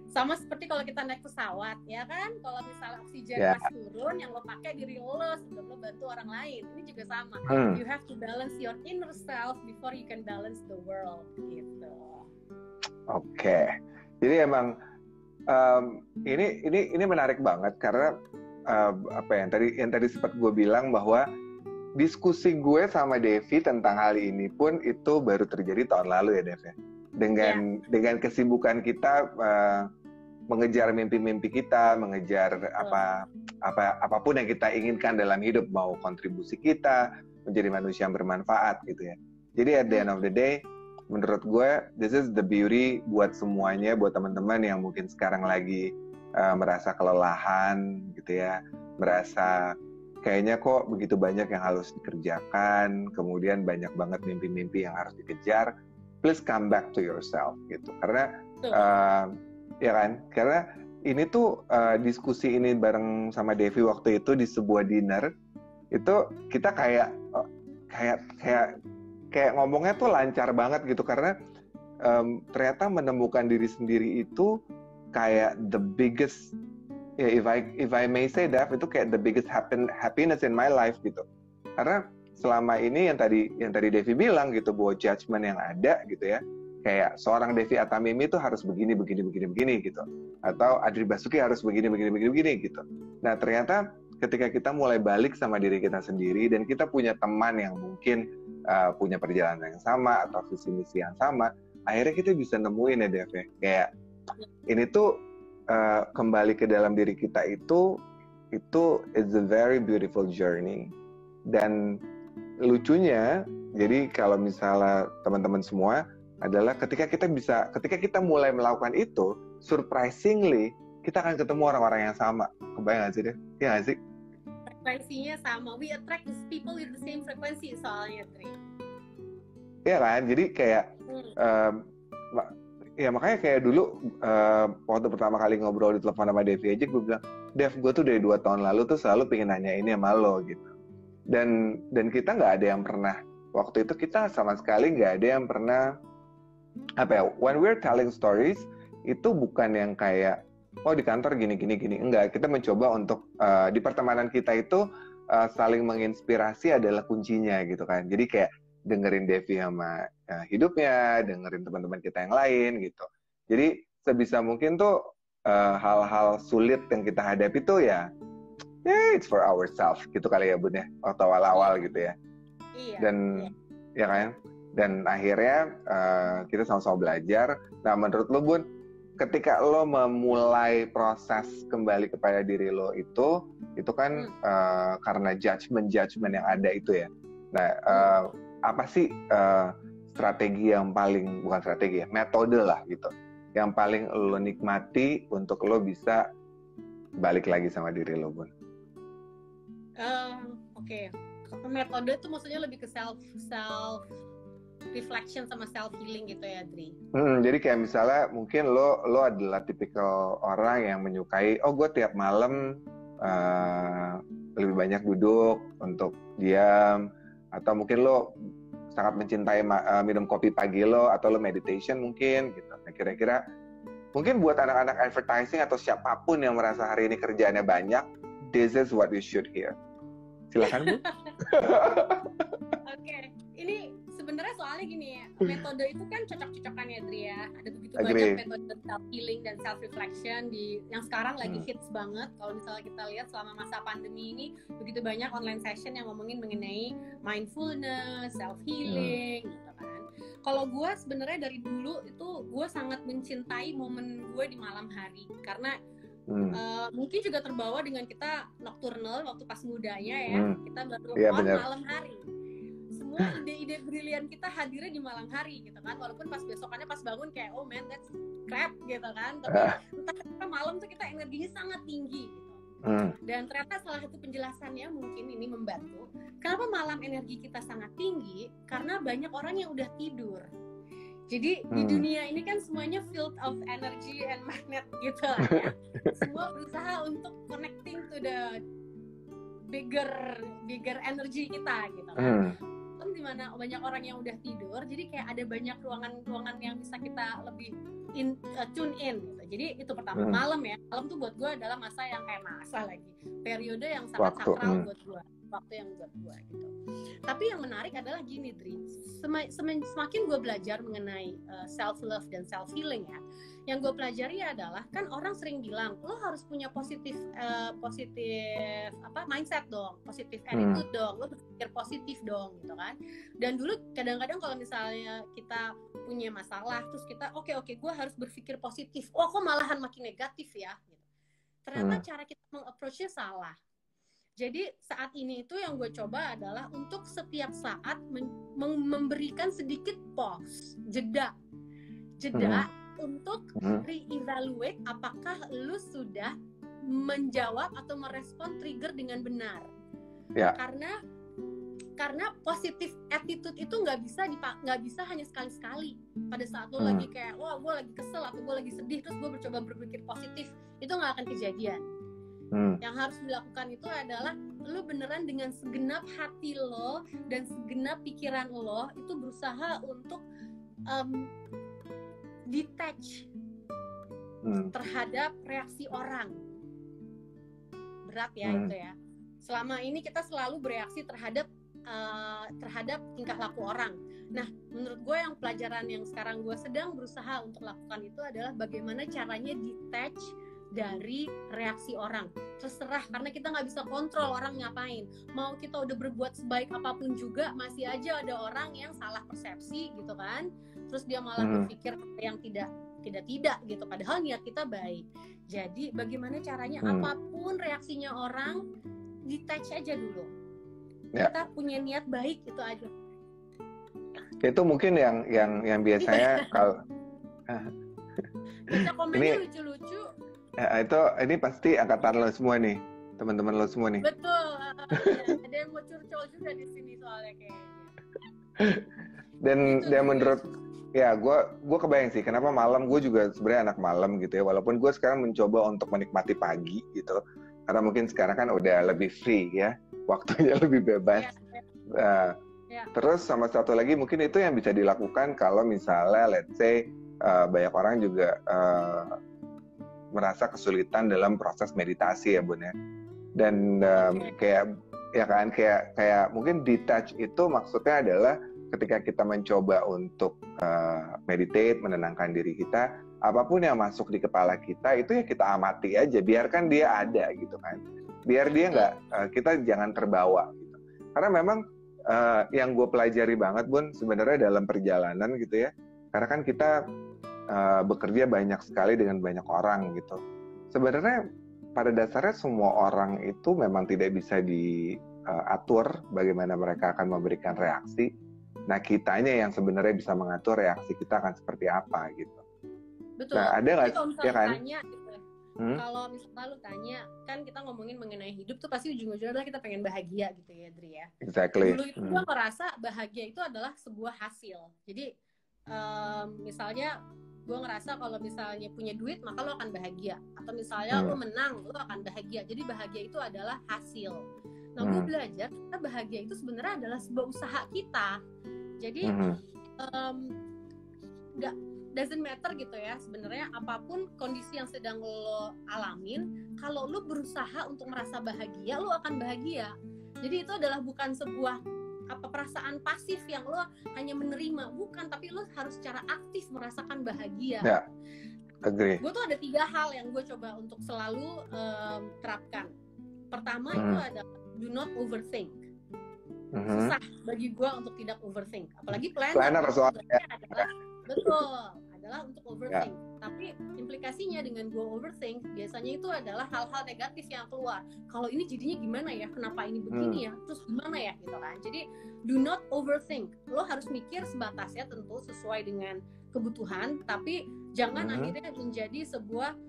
Sama seperti kalau kita naik pesawat, ya kan? Kalau misalnya oksigen pas turun, yang lo pakai diri lo sebelum lo bantu orang lain. Ini juga sama. You have to balance your inner self before you can balance the world, gitu. Oke. Jadi emang ini menarik banget karena yang tadi sempat gue bilang bahwa diskusi gue sama Devi tentang hal ini pun itu baru terjadi tahun lalu ya, Dev ya. Dengan kesibukan kita mengejar mimpi-mimpi kita, mengejar apapun yang kita inginkan dalam hidup, mau kontribusi kita menjadi manusia yang bermanfaat gitu ya. Jadi at the end of the day, menurut gue this is the beauty buat semuanya, buat teman-teman yang mungkin sekarang lagi merasa kelelahan gitu ya, merasa kayaknya kok begitu banyak yang harus dikerjakan, kemudian banyak banget mimpi-mimpi yang harus dikejar. Please come back to yourself gitu, karena ya kan, karena ini tuh diskusi ini bareng sama Devi waktu itu di sebuah dinner itu kita kayak ngomongnya tuh lancar banget gitu, karena ternyata menemukan diri sendiri itu kayak the biggest, ya if I may say that, itu kayak the biggest happiness in my life gitu. Karena selama ini yang tadi Devi bilang gitu, bahwa judgment yang ada gitu ya, kayak seorang Devi Atamimi itu harus begini gitu, atau Adri Basuki harus begini gitu. Nah ternyata ketika kita mulai balik sama diri kita sendiri dan kita punya teman yang mungkin punya perjalanan yang sama atau visi misi yang sama, akhirnya kita bisa nemuin ya Dev, kayak ini tuh kembali ke dalam diri kita itu is a very beautiful journey. Dan lucunya, jadi kalau misalnya teman-teman semua adalah ketika kita mulai melakukan itu, surprisingly kita akan ketemu orang-orang yang sama. Kebayang gak sih deh? Iya gak sih? Frekuensinya sama. We attract these people with the same frequency soalnya, Tri. Iya kan? Jadi kayak ya makanya kayak dulu waktu pertama kali ngobrol di telepon sama Devi aja, gue bilang, Dev, gue tuh dari 2 tahun lalu tuh selalu pengen nanya ini sama lo gitu. Dan kita nggak ada yang pernah, waktu itu kita sama sekali nggak ada yang pernah, when we're telling stories, itu bukan yang kayak, oh di kantor gini, enggak. Kita mencoba untuk, di pertemanan kita itu, saling menginspirasi adalah kuncinya gitu kan. Jadi kayak dengerin Devi sama hidupnya, dengerin teman-teman kita yang lain gitu. Jadi sebisa mungkin tuh, hal-hal sulit yang kita hadapi tuh ya, it's for ourselves gitu kali ya Bun ya, waktu awal-awal gitu ya. Iya. Dan ya kan, dan akhirnya kita sama-sama belajar. Nah menurut lo Bun, ketika lo memulai proses kembali kepada diri lo itu kan karena judgment yang ada itu ya. Nah apa sih strategi yang paling, bukan strategi ya, metode lah gitu, yang paling lo nikmati untuk lo bisa balik lagi sama diri lo, Bun? Oke. Metode itu maksudnya lebih ke self reflection sama self healing gitu ya, Dri. Jadi kayak misalnya mungkin lo adalah tipikal orang yang menyukai, gue tiap malam lebih banyak duduk untuk diam, atau mungkin lo sangat mencintai minum kopi pagi lo, atau lo meditation mungkin gitu. Nah, kira-kira mungkin buat anak-anak advertising atau siapapun yang merasa hari ini kerjaannya banyak, this is what you should hear. Silakan, Bu. Oke, ini sebenarnya soalnya gini ya, metode itu kan cocok-cocokan ya, Dri ya. Ada begitu Agree. banyak metode self healing dan self reflection yang sekarang lagi hits banget. Kalau misalnya kita lihat selama masa pandemi ini, begitu banyak online session yang ngomongin mengenai mindfulness, self healing, gitu kan. Kalau gue sebenarnya dari dulu itu gue sangat mencintai momen gue di malam hari, karena mungkin juga terbawa dengan kita nocturnal waktu pas mudanya ya, kita baru malam hari. Semua ide-ide brilian kita hadirnya di malam hari gitu kan, walaupun pas besokannya pas bangun kayak oh man that's crap gitu kan, tapi entah malam tuh kita energinya sangat tinggi gitu. Dan ternyata salah satu penjelasannya mungkin ini membantu kenapa malam energi kita sangat tinggi, karena banyak orang yang udah tidur. Jadi di dunia ini kan semuanya filled of energy and magnet gitu lah ya. Semua berusaha untuk connecting to the bigger energy kita gitu kan. Dimana banyak orang yang udah tidur, jadi kayak ada banyak ruangan-ruangan yang bisa kita lebih tune in gitu. Jadi itu pertama. Malam tuh buat gue adalah masa yang periode yang sangat sakral buat gue, waktu yang buat gue gitu. Tapi yang menarik adalah gini, Dri, semakin gue belajar mengenai self love dan self healing ya, yang gue pelajari adalah kan orang sering bilang lo harus punya positif mindset dong, positif attitude dong, lo berpikir positif dong gitu kan. Dan dulu kadang-kadang kalau misalnya kita punya masalah terus kita oke gue harus berpikir positif, kok malahan makin negatif ya gitu. Ternyata cara kita meng-approach-nya salah. Jadi saat ini itu yang gue coba adalah untuk setiap saat memberikan sedikit pause, jeda untuk re-evaluate apakah lu sudah menjawab atau merespon trigger dengan benar. Karena positive attitude itu nggak bisa hanya sekali-sekali. Pada saat lu lagi kayak wah gue lagi kesel atau gue lagi sedih terus gue mencoba berpikir positif, itu nggak akan kejadian. Yang harus dilakukan itu adalah lo beneran dengan segenap hati lo dan segenap pikiran lo itu berusaha untuk detach terhadap reaksi orang. Berat ya itu ya. Selama ini kita selalu bereaksi terhadap tingkah laku orang. Nah, menurut gue yang pelajaran yang sekarang gue sedang berusaha untuk lakukan itu adalah bagaimana caranya detach dari reaksi orang. Terserah, karena kita nggak bisa kontrol orang ngapain. Mau kita udah berbuat sebaik apapun juga masih aja ada orang yang salah persepsi gitu kan. Terus dia malah berpikir yang tidak gitu, padahal niat kita baik. Jadi bagaimana caranya apapun reaksinya orang, detach aja dulu. Kita punya niat baik, itu aja. Itu mungkin yang biasanya kalau kita komennya lucu-lucu. Ini pasti angkatan lo semua nih, teman-teman lo semua nih. Betul. Ada yang mau curcol juga di sini soalnya kayaknya. Dan menurut gue kebayang sih kenapa malam. Gue juga sebenarnya anak malam gitu ya, walaupun gue sekarang mencoba untuk menikmati pagi gitu, karena mungkin sekarang kan udah lebih free ya, waktunya lebih bebas. Terus sama satu lagi mungkin itu yang bisa dilakukan kalau misalnya let's say banyak orang juga merasa kesulitan dalam proses meditasi ya Bun ya. Dan kayak mungkin detach itu maksudnya adalah ketika kita mencoba untuk meditate, menenangkan diri kita, apapun yang masuk di kepala kita itu ya kita amati aja, biarkan dia ada gitu kan. Biar dia kita jangan terbawa gitu. Karena memang yang gue pelajari banget Bun sebenarnya dalam perjalanan gitu ya. Karena kan kita bekerja banyak sekali dengan banyak orang gitu. Sebenarnya pada dasarnya semua orang itu memang tidak bisa diatur bagaimana mereka akan memberikan reaksi. Nah kitanya yang sebenarnya bisa mengatur reaksi kita akan seperti apa gitu. Betul. Nah, ada nggak? Jadi kalau misalnya Ya kan? tanya gitu, kalau misalnya lu tanya, kan kita ngomongin mengenai hidup tuh pasti ujung-ujungnya adalah kita pengen bahagia gitu ya, Dri ya. Exactly. Dulu itu gue ngerasa bahagia itu adalah sebuah hasil. Jadi misalnya gue ngerasa kalau misalnya punya duit maka lo akan bahagia, atau misalnya lo menang lo akan bahagia. Jadi bahagia itu adalah hasil. Nah, gue belajar kita bahagia itu sebenarnya adalah sebuah usaha kita. Jadi nggak doesn't matter gitu ya, sebenarnya apapun kondisi yang sedang lo alamin, kalau lo berusaha untuk merasa bahagia, lo akan bahagia. Jadi itu adalah bukan sebuah perasaan pasif yang lo hanya menerima, bukan, tapi lo harus secara aktif merasakan bahagia. Ya, agree. Gue tuh ada 3 hal yang gue coba untuk selalu terapkan. Pertama itu adalah do not overthink. Susah bagi gue untuk tidak overthink, apalagi planner soalnya adalah untuk overthink. Tapi implikasinya dengan gue overthink biasanya itu adalah hal-hal negatif yang keluar. Kalau ini jadinya gimana ya, kenapa ini begini ya, terus gimana ya gitu kan. Jadi do not overthink. Lo harus mikir sebatas ya, tentu sesuai dengan kebutuhan, tapi jangan akhirnya menjadi sebuah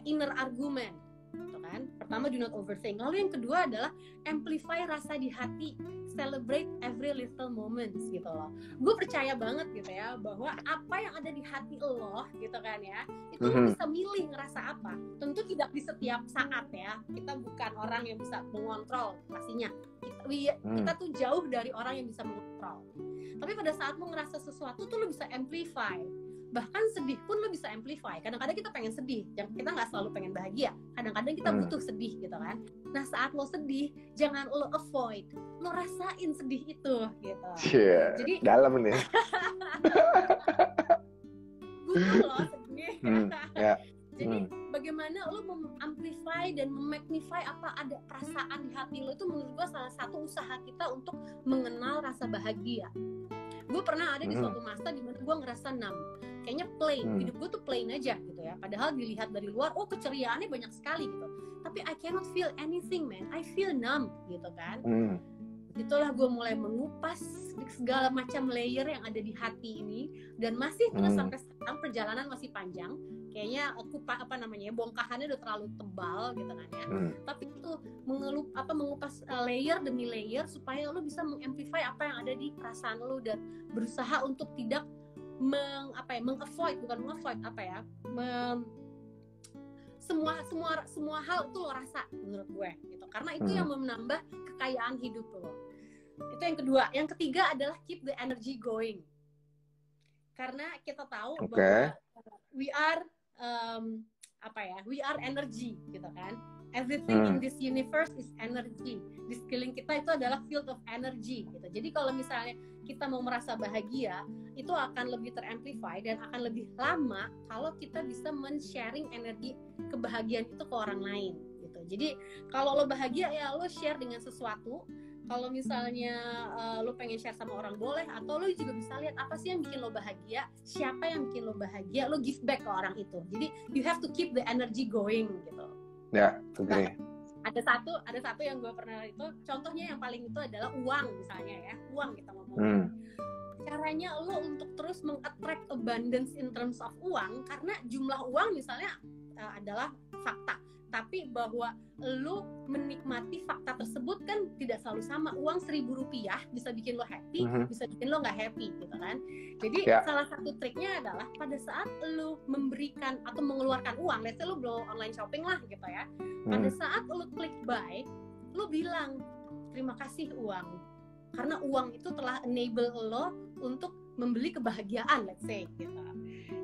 inner argument gitu kan. Pertama, do not overthink. Lalu yang kedua adalah amplify rasa di hati, celebrate every little moments gitu loh. Gue percaya banget gitu ya bahwa apa yang ada di hati lo gitu kan ya, itu lo bisa milih ngerasa apa. Tentu tidak di setiap saat ya, kita bukan orang yang bisa mengontrol pastinya. Kita tuh jauh dari orang yang bisa mengontrol. Tapi pada saat lo ngerasa sesuatu tuh lo bisa amplify. Bahkan sedih pun lo bisa amplify. Kadang-kadang kita pengen sedih, kita nggak selalu pengen bahagia. Kadang-kadang kita butuh sedih gitu kan. Nah, saat lo sedih, jangan lo avoid, lo rasain sedih itu gitu. Jadi dalam nih. Butuh lo sedih. Jadi bagaimana lo mengamplify dan memagnify apa ada perasaan di hati lo, itu menurut gue salah satu usaha kita untuk mengenal rasa bahagia. Gue pernah ada di suatu masa di mana gue ngerasa numb, kayaknya plain, hidup gue tuh plain aja gitu ya. Padahal dilihat dari luar, oh keceriaannya banyak sekali gitu. Tapi I cannot feel anything, man. I feel numb gitu kan. Itulah gue mulai mengupas segala macam layer yang ada di hati ini, dan masih terus sampai sekarang, perjalanan masih panjang. Kayaknya aku bongkahannya udah terlalu tebal gitu kan ya. Tapi itu mengupas layer demi layer supaya lo bisa mengamplify apa yang ada di perasaan lo, dan berusaha untuk tidak semua hal itu lo rasa menurut gue gitu. Karena itu yang menambah kekayaan hidup lo. Itu yang kedua. Yang ketiga adalah keep the energy going. Karena kita tahu bahwa we are energy gitu kan. Everything in this universe is energy. Di sekeliling kita itu adalah field of energy gitu. Jadi kalau misalnya kita mau merasa bahagia, itu akan lebih teramplify dan akan lebih lama kalau kita bisa men-sharing energi kebahagiaan itu ke orang lain gitu. Jadi kalau lo bahagia ya lo share dengan sesuatu. Kalau misalnya lo pengen share sama orang boleh, atau lo juga bisa lihat apa sih yang bikin lo bahagia, siapa yang bikin lo bahagia, lo give back ke orang itu. Jadi you have to keep the energy going gitu. Ya, agree. Ada satu yang gue pernah itu, contohnya yang paling itu adalah uang misalnya ya, uang kita ngomong. Caranya lo untuk terus meng-attract abundance in terms of uang, karena jumlah uang misalnya adalah fakta. Tapi bahwa lo menikmati fakta tersebut kan tidak selalu sama. Uang Rp1.000 bisa bikin lo happy, bisa bikin lo nggak happy gitu kan. Jadi salah satu triknya adalah pada saat lo memberikan atau mengeluarkan uang, let's say lo belum online shopping lah gitu ya. Pada saat lo klik buy, lo bilang terima kasih uang, karena uang itu telah enable lo untuk membeli kebahagiaan, let's say gitu.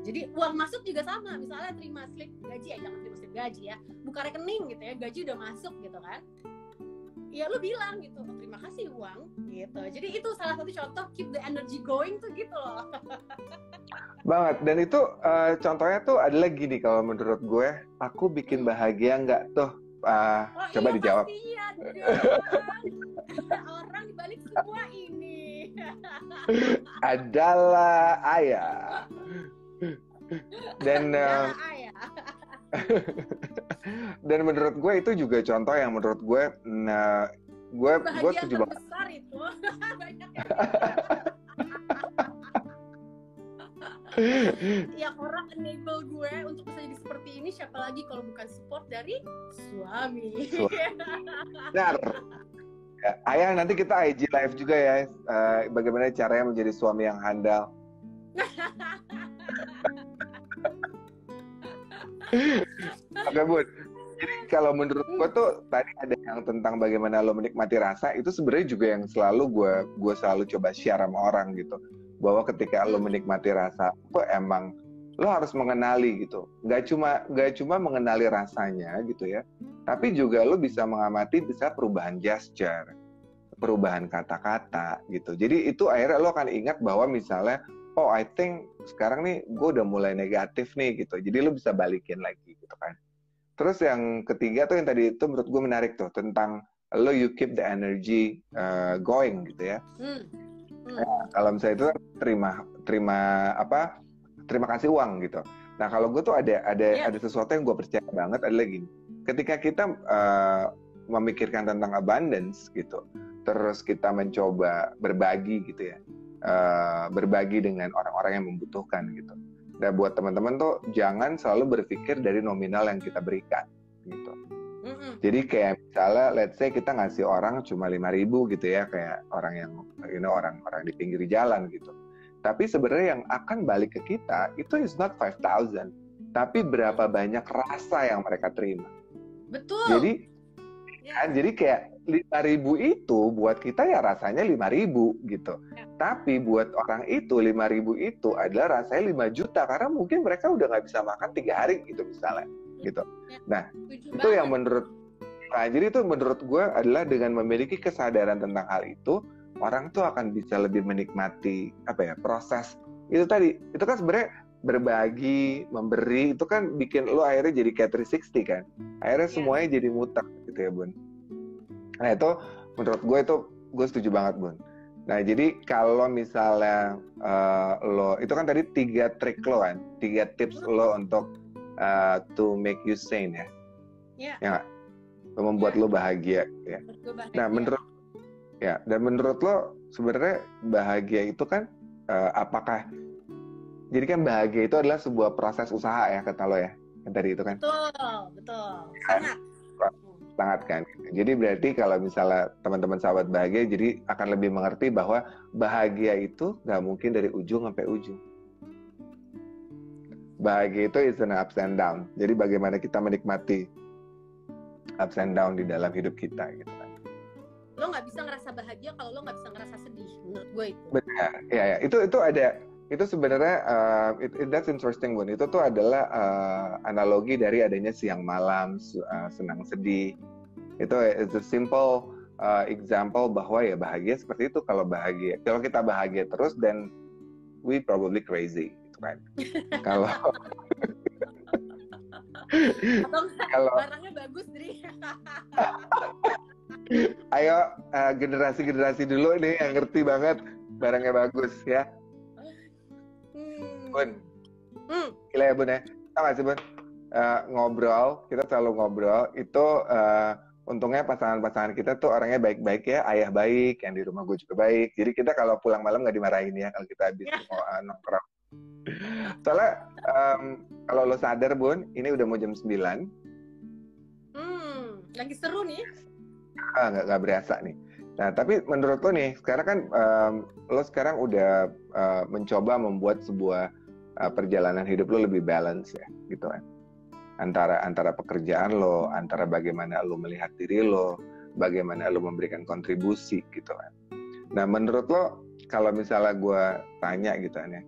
Jadi uang masuk juga sama, misalnya terima slip gaji ya, jangan terima slip gaji ya, buka rekening gitu ya, gaji udah masuk gitu kan, ya lu bilang gitu, oh, terima kasih uang gitu. Jadi itu salah satu contoh keep the energy going tuh gitu loh. Banget. Dan itu contohnya tuh adalah gini, kalau menurut gue, aku bikin bahagia nggak tuh? Coba iya, dijawab. Pastinya, orang dibalik semua ini adalah ayah. Dan dan menurut gue itu juga contoh yang menurut gue, gue setuju banget. Besar itu. Yang orang enable gue untuk bisa jadi seperti ini siapa lagi kalau bukan support dari suami. Benar. Ya, Ayah, nanti kita IG live juga ya, bagaimana caranya menjadi suami yang handal. Oke Bun, jadi kalau menurut gue tuh tadi ada yang tentang bagaimana lo menikmati rasa, itu sebenarnya juga yang selalu gue selalu coba share sama orang gitu, bahwa ketika lo menikmati rasa itu emang lo harus mengenali gitu, nggak cuma mengenali rasanya gitu ya, tapi juga lo bisa mengamati bisa perubahan gesture, perubahan kata-kata gitu. Jadi itu akhirnya lo akan ingat bahwa misalnya, oh I think sekarang nih gue udah mulai negatif nih gitu, jadi lo bisa balikin lagi gitu kan. Terus yang ketiga tuh yang tadi itu menurut gue menarik tuh, tentang lo you keep the energy going gitu ya. Nah, kalau misalnya itu terima kasih uang gitu. Nah kalau gue tuh ada sesuatu yang gue percaya banget adalah gini, ketika kita memikirkan tentang abundance gitu, terus kita mencoba berbagi gitu ya, berbagi dengan orang-orang yang membutuhkan gitu. Dan buat teman-teman tuh jangan selalu berpikir dari nominal yang kita berikan gitu. Jadi kayak misalnya let's say kita ngasih orang cuma 5.000 gitu ya, kayak orang yang orang di pinggir jalan gitu. Tapi sebenarnya yang akan balik ke kita itu is not 5,000, tapi berapa banyak rasa yang mereka terima. Betul. Jadi kayak 5.000 itu buat kita ya rasanya 5.000 gitu. Tapi buat orang itu 5.000 itu adalah rasanya 5 juta karena mungkin mereka udah nggak bisa makan 3 hari gitu misalnya gitu. Nah itu yang jadi itu menurut gue adalah dengan memiliki kesadaran tentang hal itu, orang tuh akan bisa lebih menikmati proses itu tadi. Itu kan sebenarnya berbagi, memberi itu kan bikin lo akhirnya jadi kayak 360 kan. Akhirnya semuanya jadi muter gitu ya Bun. Nah itu menurut gue setuju banget Bun. Nah jadi kalau misalnya lo itu kan tadi 3 trik lo kan, 3 tips lo untuk to make you sane ya. Ya membuat lo bahagia ya. Nah menurut lo sebenarnya bahagia itu kan apakah jadi kan bahagia itu adalah sebuah proses usaha ya kata lo ya, yang tadi itu kan? Betul. Sangat kan. Jadi berarti kalau misalnya teman-teman sahabat bahagia, jadi akan lebih mengerti bahwa bahagia itu nggak mungkin dari ujung sampai ujung. Bahagia itu is an ups and down. Jadi bagaimana kita menikmati ups and down di dalam hidup kita gitu kan. Lo nggak bisa ngerasa bahagia kalau lo nggak bisa ngerasa sedih, menurut gue itu. Benar. Ya. Itu ada. Itu sebenarnya that's interesting Bun. Itu tuh adalah analogi dari adanya siang malam, senang sedih. Itu is a simple example bahwa ya bahagia seperti itu. Kalau kita bahagia terus, then we probably crazy gitu kan. Kalau barangnya bagus Dri. Ayo generasi dulu nih yang ngerti banget barangnya bagus ya. Bun, gila ya Bun ya. Tahu gak sih Bun, kita selalu ngobrol itu untungnya pasangan-pasangan kita tuh orangnya baik-baik ya, ayah baik, yang di rumah gue juga baik. Jadi kita kalau pulang malam nggak dimarahin ya kalau kita habis nongkrong. Soalnya kalau lo sadar Bun, ini udah mau jam 9. Lagi seru nih. Nggak berasa nih. Nah, tapi menurut lo nih, sekarang kan lo sekarang udah mencoba membuat sebuah perjalanan hidup lo lebih balance ya, gitu kan. Antara pekerjaan lo, antara bagaimana lo melihat diri lo, bagaimana lo memberikan kontribusi gitu kan. Nah, menurut lo kalau misalnya gue tanya gitu kan ya,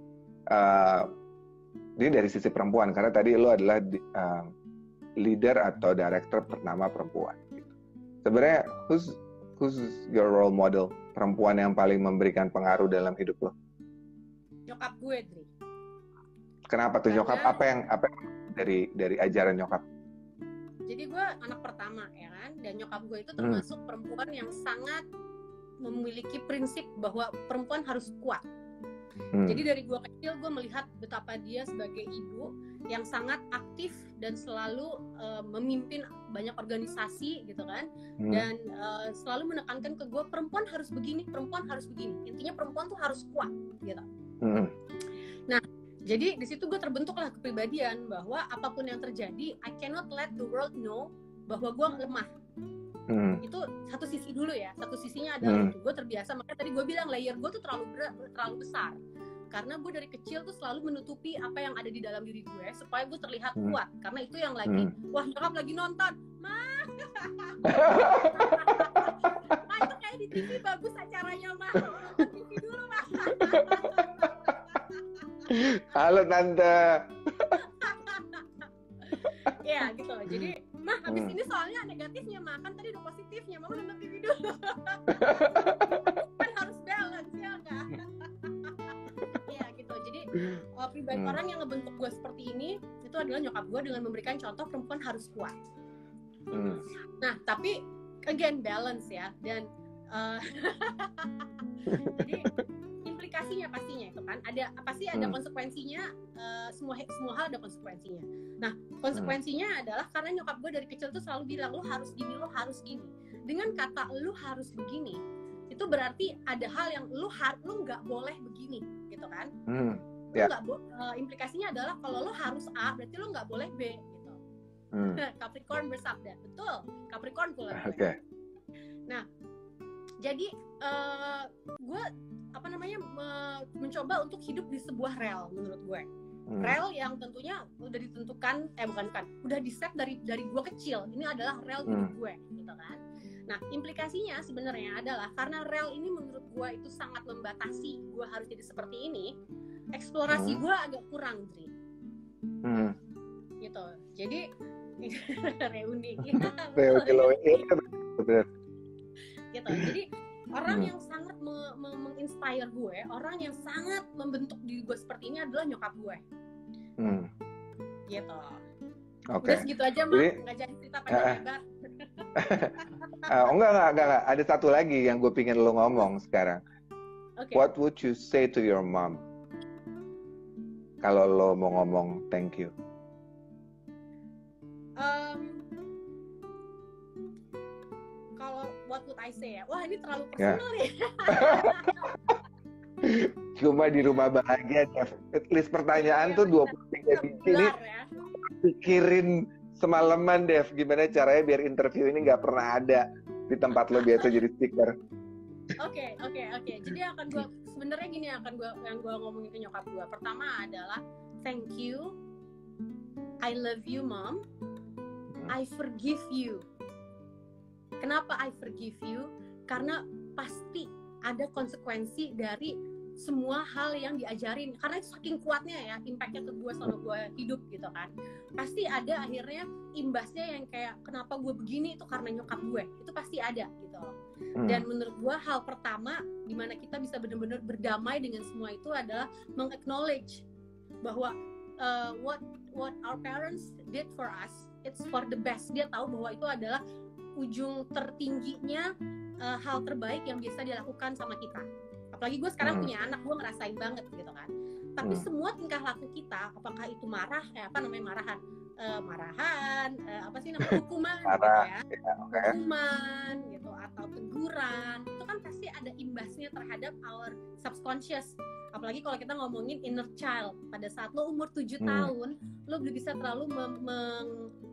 ini dari sisi perempuan, karena tadi lo adalah leader atau director pertama perempuan. Gitu. Sebenarnya who's your role model, perempuan yang paling memberikan pengaruh dalam hidup lo? Nyokap gue, Dri. Kenapa tuh nyokap? Apa yang dari ajaran nyokap? Jadi gue anak pertama ya kan, dan nyokap gue itu termasuk perempuan yang sangat memiliki prinsip bahwa perempuan harus kuat. Jadi dari gue kecil gue melihat betapa dia sebagai ibu yang sangat aktif dan selalu memimpin banyak organisasi gitu kan, dan selalu menekankan ke gue perempuan harus begini, intinya perempuan tuh harus kuat gitu. Nah Jadi di situ gue terbentuklah kepribadian bahwa apapun yang terjadi, I cannot let the world know bahwa gue lemah. Itu satu sisi dulu ya. Satu sisinya adalah itu gue terbiasa. Makanya tadi gue bilang layer gue tuh terlalu besar. Karena gue dari kecil tuh selalu menutupi apa yang ada di dalam diri gue supaya gue terlihat kuat. Karena itu yang lagi, wah nyokap lagi nonton, mah. Mah itu kayak di TV bagus acaranya mah. Nonton TV dulu mah. Halo tante. Ya gitu. Jadi mah habis ini soalnya negatifnya mah, kan tadi udah positifnya, mama nonton TV dulu. Kan harus balance ya enggak? Ya gitu. Jadi pribadi orang yang ngebentuk gue seperti ini itu adalah nyokap gue dengan memberikan contoh perempuan harus kuat. Nah tapi again balance ya, dan jadi implikasinya pastinya itu kan pasti ada konsekuensinya, semua hal ada konsekuensinya. Nah konsekuensinya adalah karena nyokap gue dari kecil tuh selalu bilang lo harus gini. Dengan kata lo harus begini itu berarti ada hal yang lo nggak boleh begini gitu kan. Implikasinya adalah kalau lo harus A berarti lo nggak boleh B gitu. Capricorn bersabda, betul, Capricorn pula. Okay. Nah jadi gue mencoba untuk hidup di sebuah rel menurut gue. Rel yang tentunya udah ditentukan, udah di set dari gue kecil. Ini adalah rel hidup gue, gitu kan. Nah, implikasinya sebenarnya adalah karena rel ini menurut gue itu sangat membatasi gue harus jadi seperti ini. Eksplorasi gue agak kurang, Dri. Gitu. Jadi reuni. Gitu. Jadi orang yang sangat menginspire gue, orang yang sangat membentuk diri gue seperti ini adalah nyokap gue. Gitu. Oke. Udah segitu aja mah, nggak jadi cerita panjang lebar. Enggak. Ada satu lagi yang gue pingin lo ngomong sekarang. Okay. What would you say to your mom? Kalau lo mau ngomong thank you. What would I say ya? Wah ini terlalu personal nih. Cuma di rumah bahagia, list pertanyaan tuh 23 ini pikirin semalaman, Dev. Gimana caranya biar interview ini nggak pernah ada di tempat lo biasa jadi speaker. Oke. Jadi sebenarnya gini yang gue ngomongin ke nyokap gue. Pertama adalah thank you, I love you mom, I forgive you. Kenapa I forgive you? Karena pasti ada konsekuensi dari semua hal yang diajarin. Karena itu saking kuatnya ya, impactnya ke gue selama gue hidup gitu kan. Pasti ada akhirnya imbasnya yang kayak kenapa gue begini itu karena nyokap gue. Itu pasti ada gitu loh. Dan menurut gue hal pertama dimana kita bisa benar-benar berdamai dengan semua itu adalah meng-acknowledge bahwa what our parents did for us, it's for the best. Dia tahu bahwa itu adalah ujung tertingginya hal terbaik yang biasa dilakukan sama kita. Apalagi gue sekarang punya anak, gue ngerasain banget gitu kan. Tapi semua tingkah laku kita, apakah itu hukuman gitu ya, hukuman gitu atau teguran, itu kan pasti ada imbasnya terhadap our subconscious. Apalagi kalau kita ngomongin inner child, pada saat lo umur 7 tahun, lo belum bisa terlalu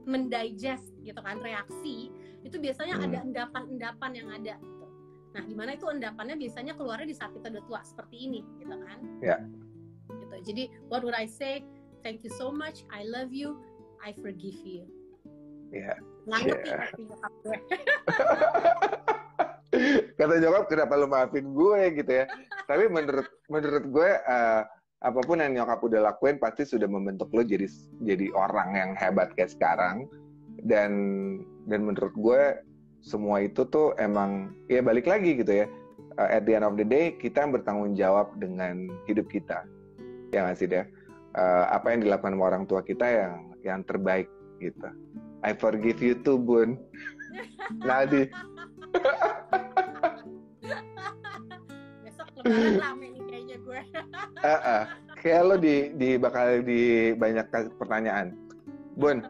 mendigest gitu kan reaksi. Itu biasanya ada endapan-endapan yang ada gitu. Nah, dimana itu endapannya biasanya keluarnya di saat kita udah tua seperti ini, gitu kan? Ya. Gitu. Jadi, what would I say? Thank you so much. I love you. I forgive you. Ya. Ngerti nyokap gue. Kata nyokap, kenapa lu maafin gue gitu ya? Tapi menurut gue, apapun yang nyokap udah lakuin pasti sudah membentuk lo jadi orang yang hebat kayak sekarang. Dan menurut gue semua itu tuh emang ya balik lagi gitu ya, at the end of the day kita yang bertanggung jawab dengan hidup kita, ya nggak sih Dev? Apa yang dilakukan sama orang tua kita yang terbaik gitu. I forgive you too Bun. Nadi. Besok lebaran rame nih kayaknya gue. Kayak lo bakal di banyak pertanyaan Bun.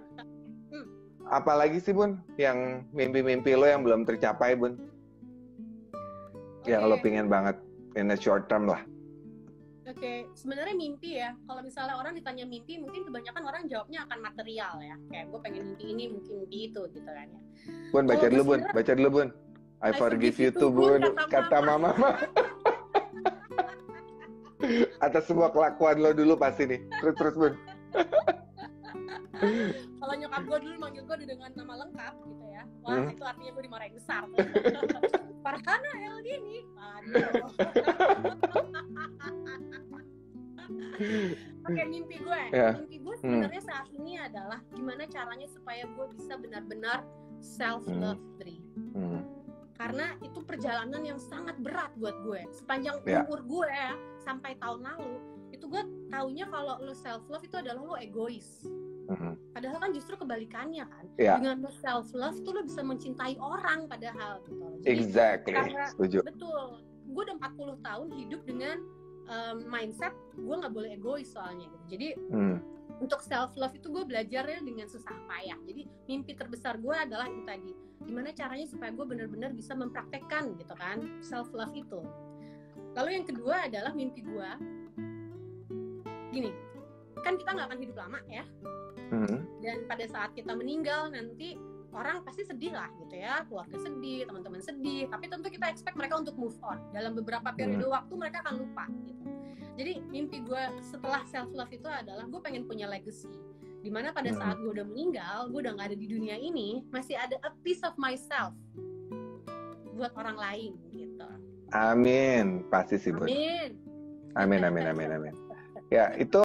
Apalagi sih Bun yang mimpi-mimpi lo yang belum tercapai Bun? Yang lo pingin banget in a short term lah. Oke, sebenarnya mimpi ya. Kalau misalnya orang ditanya mimpi, mungkin kebanyakan orang jawabnya akan material ya. Kayak gue pengen mimpi ini, mungkin mimpi itu gitu kan ya. Bun, baca Kalau gue dulu Bun, sebenarnya baca dulu Bun. I forgive you too Bun, kata mama. Atas semua kelakuan lo dulu pasti nih. Terus Bun. Kalau nyokap gue dulu manggil gue dengan nama lengkap gitu ya. Wah, itu artinya gue dimarahin besar. Farhana El gini. Aduh. Oke, mimpi gue. Mimpi gue sebenarnya saat ini adalah gimana caranya supaya gue bisa benar-benar self love, Dri. Karena itu perjalanan yang sangat berat buat gue. Sepanjang umur gue ya, sampai tahun lalu, itu gue taunya kalau lo self love itu adalah lo egois. Padahal kan justru kebalikannya kan. Dengan lo self love tuh lo bisa mencintai orang padahal gitu. Jadi, exactly. Setuju. Betul. Gue udah 40 tahun hidup dengan mindset gue nggak boleh egois soalnya gitu. Jadi untuk self love itu gue belajarnya dengan susah payah. Jadi mimpi terbesar gue adalah itu tadi. Gimana caranya supaya gue benar-benar bisa mempraktekkan gitu kan self love itu. Lalu yang kedua adalah mimpi gue gini. Kan kita nggak akan hidup lama ya. Dan pada saat kita meninggal nanti orang pasti sedih lah gitu ya, keluarga sedih, teman-teman sedih, tapi tentu kita expect mereka untuk move on. Dalam beberapa periode waktu mereka akan lupa gitu. Jadi mimpi gue setelah self love itu adalah gue pengen punya legacy, dimana pada saat gue udah meninggal, gue udah gak ada di dunia ini, masih ada a piece of myself buat orang lain gitu. Amin, pasti sih Bun. Amin. Amin. Ya itu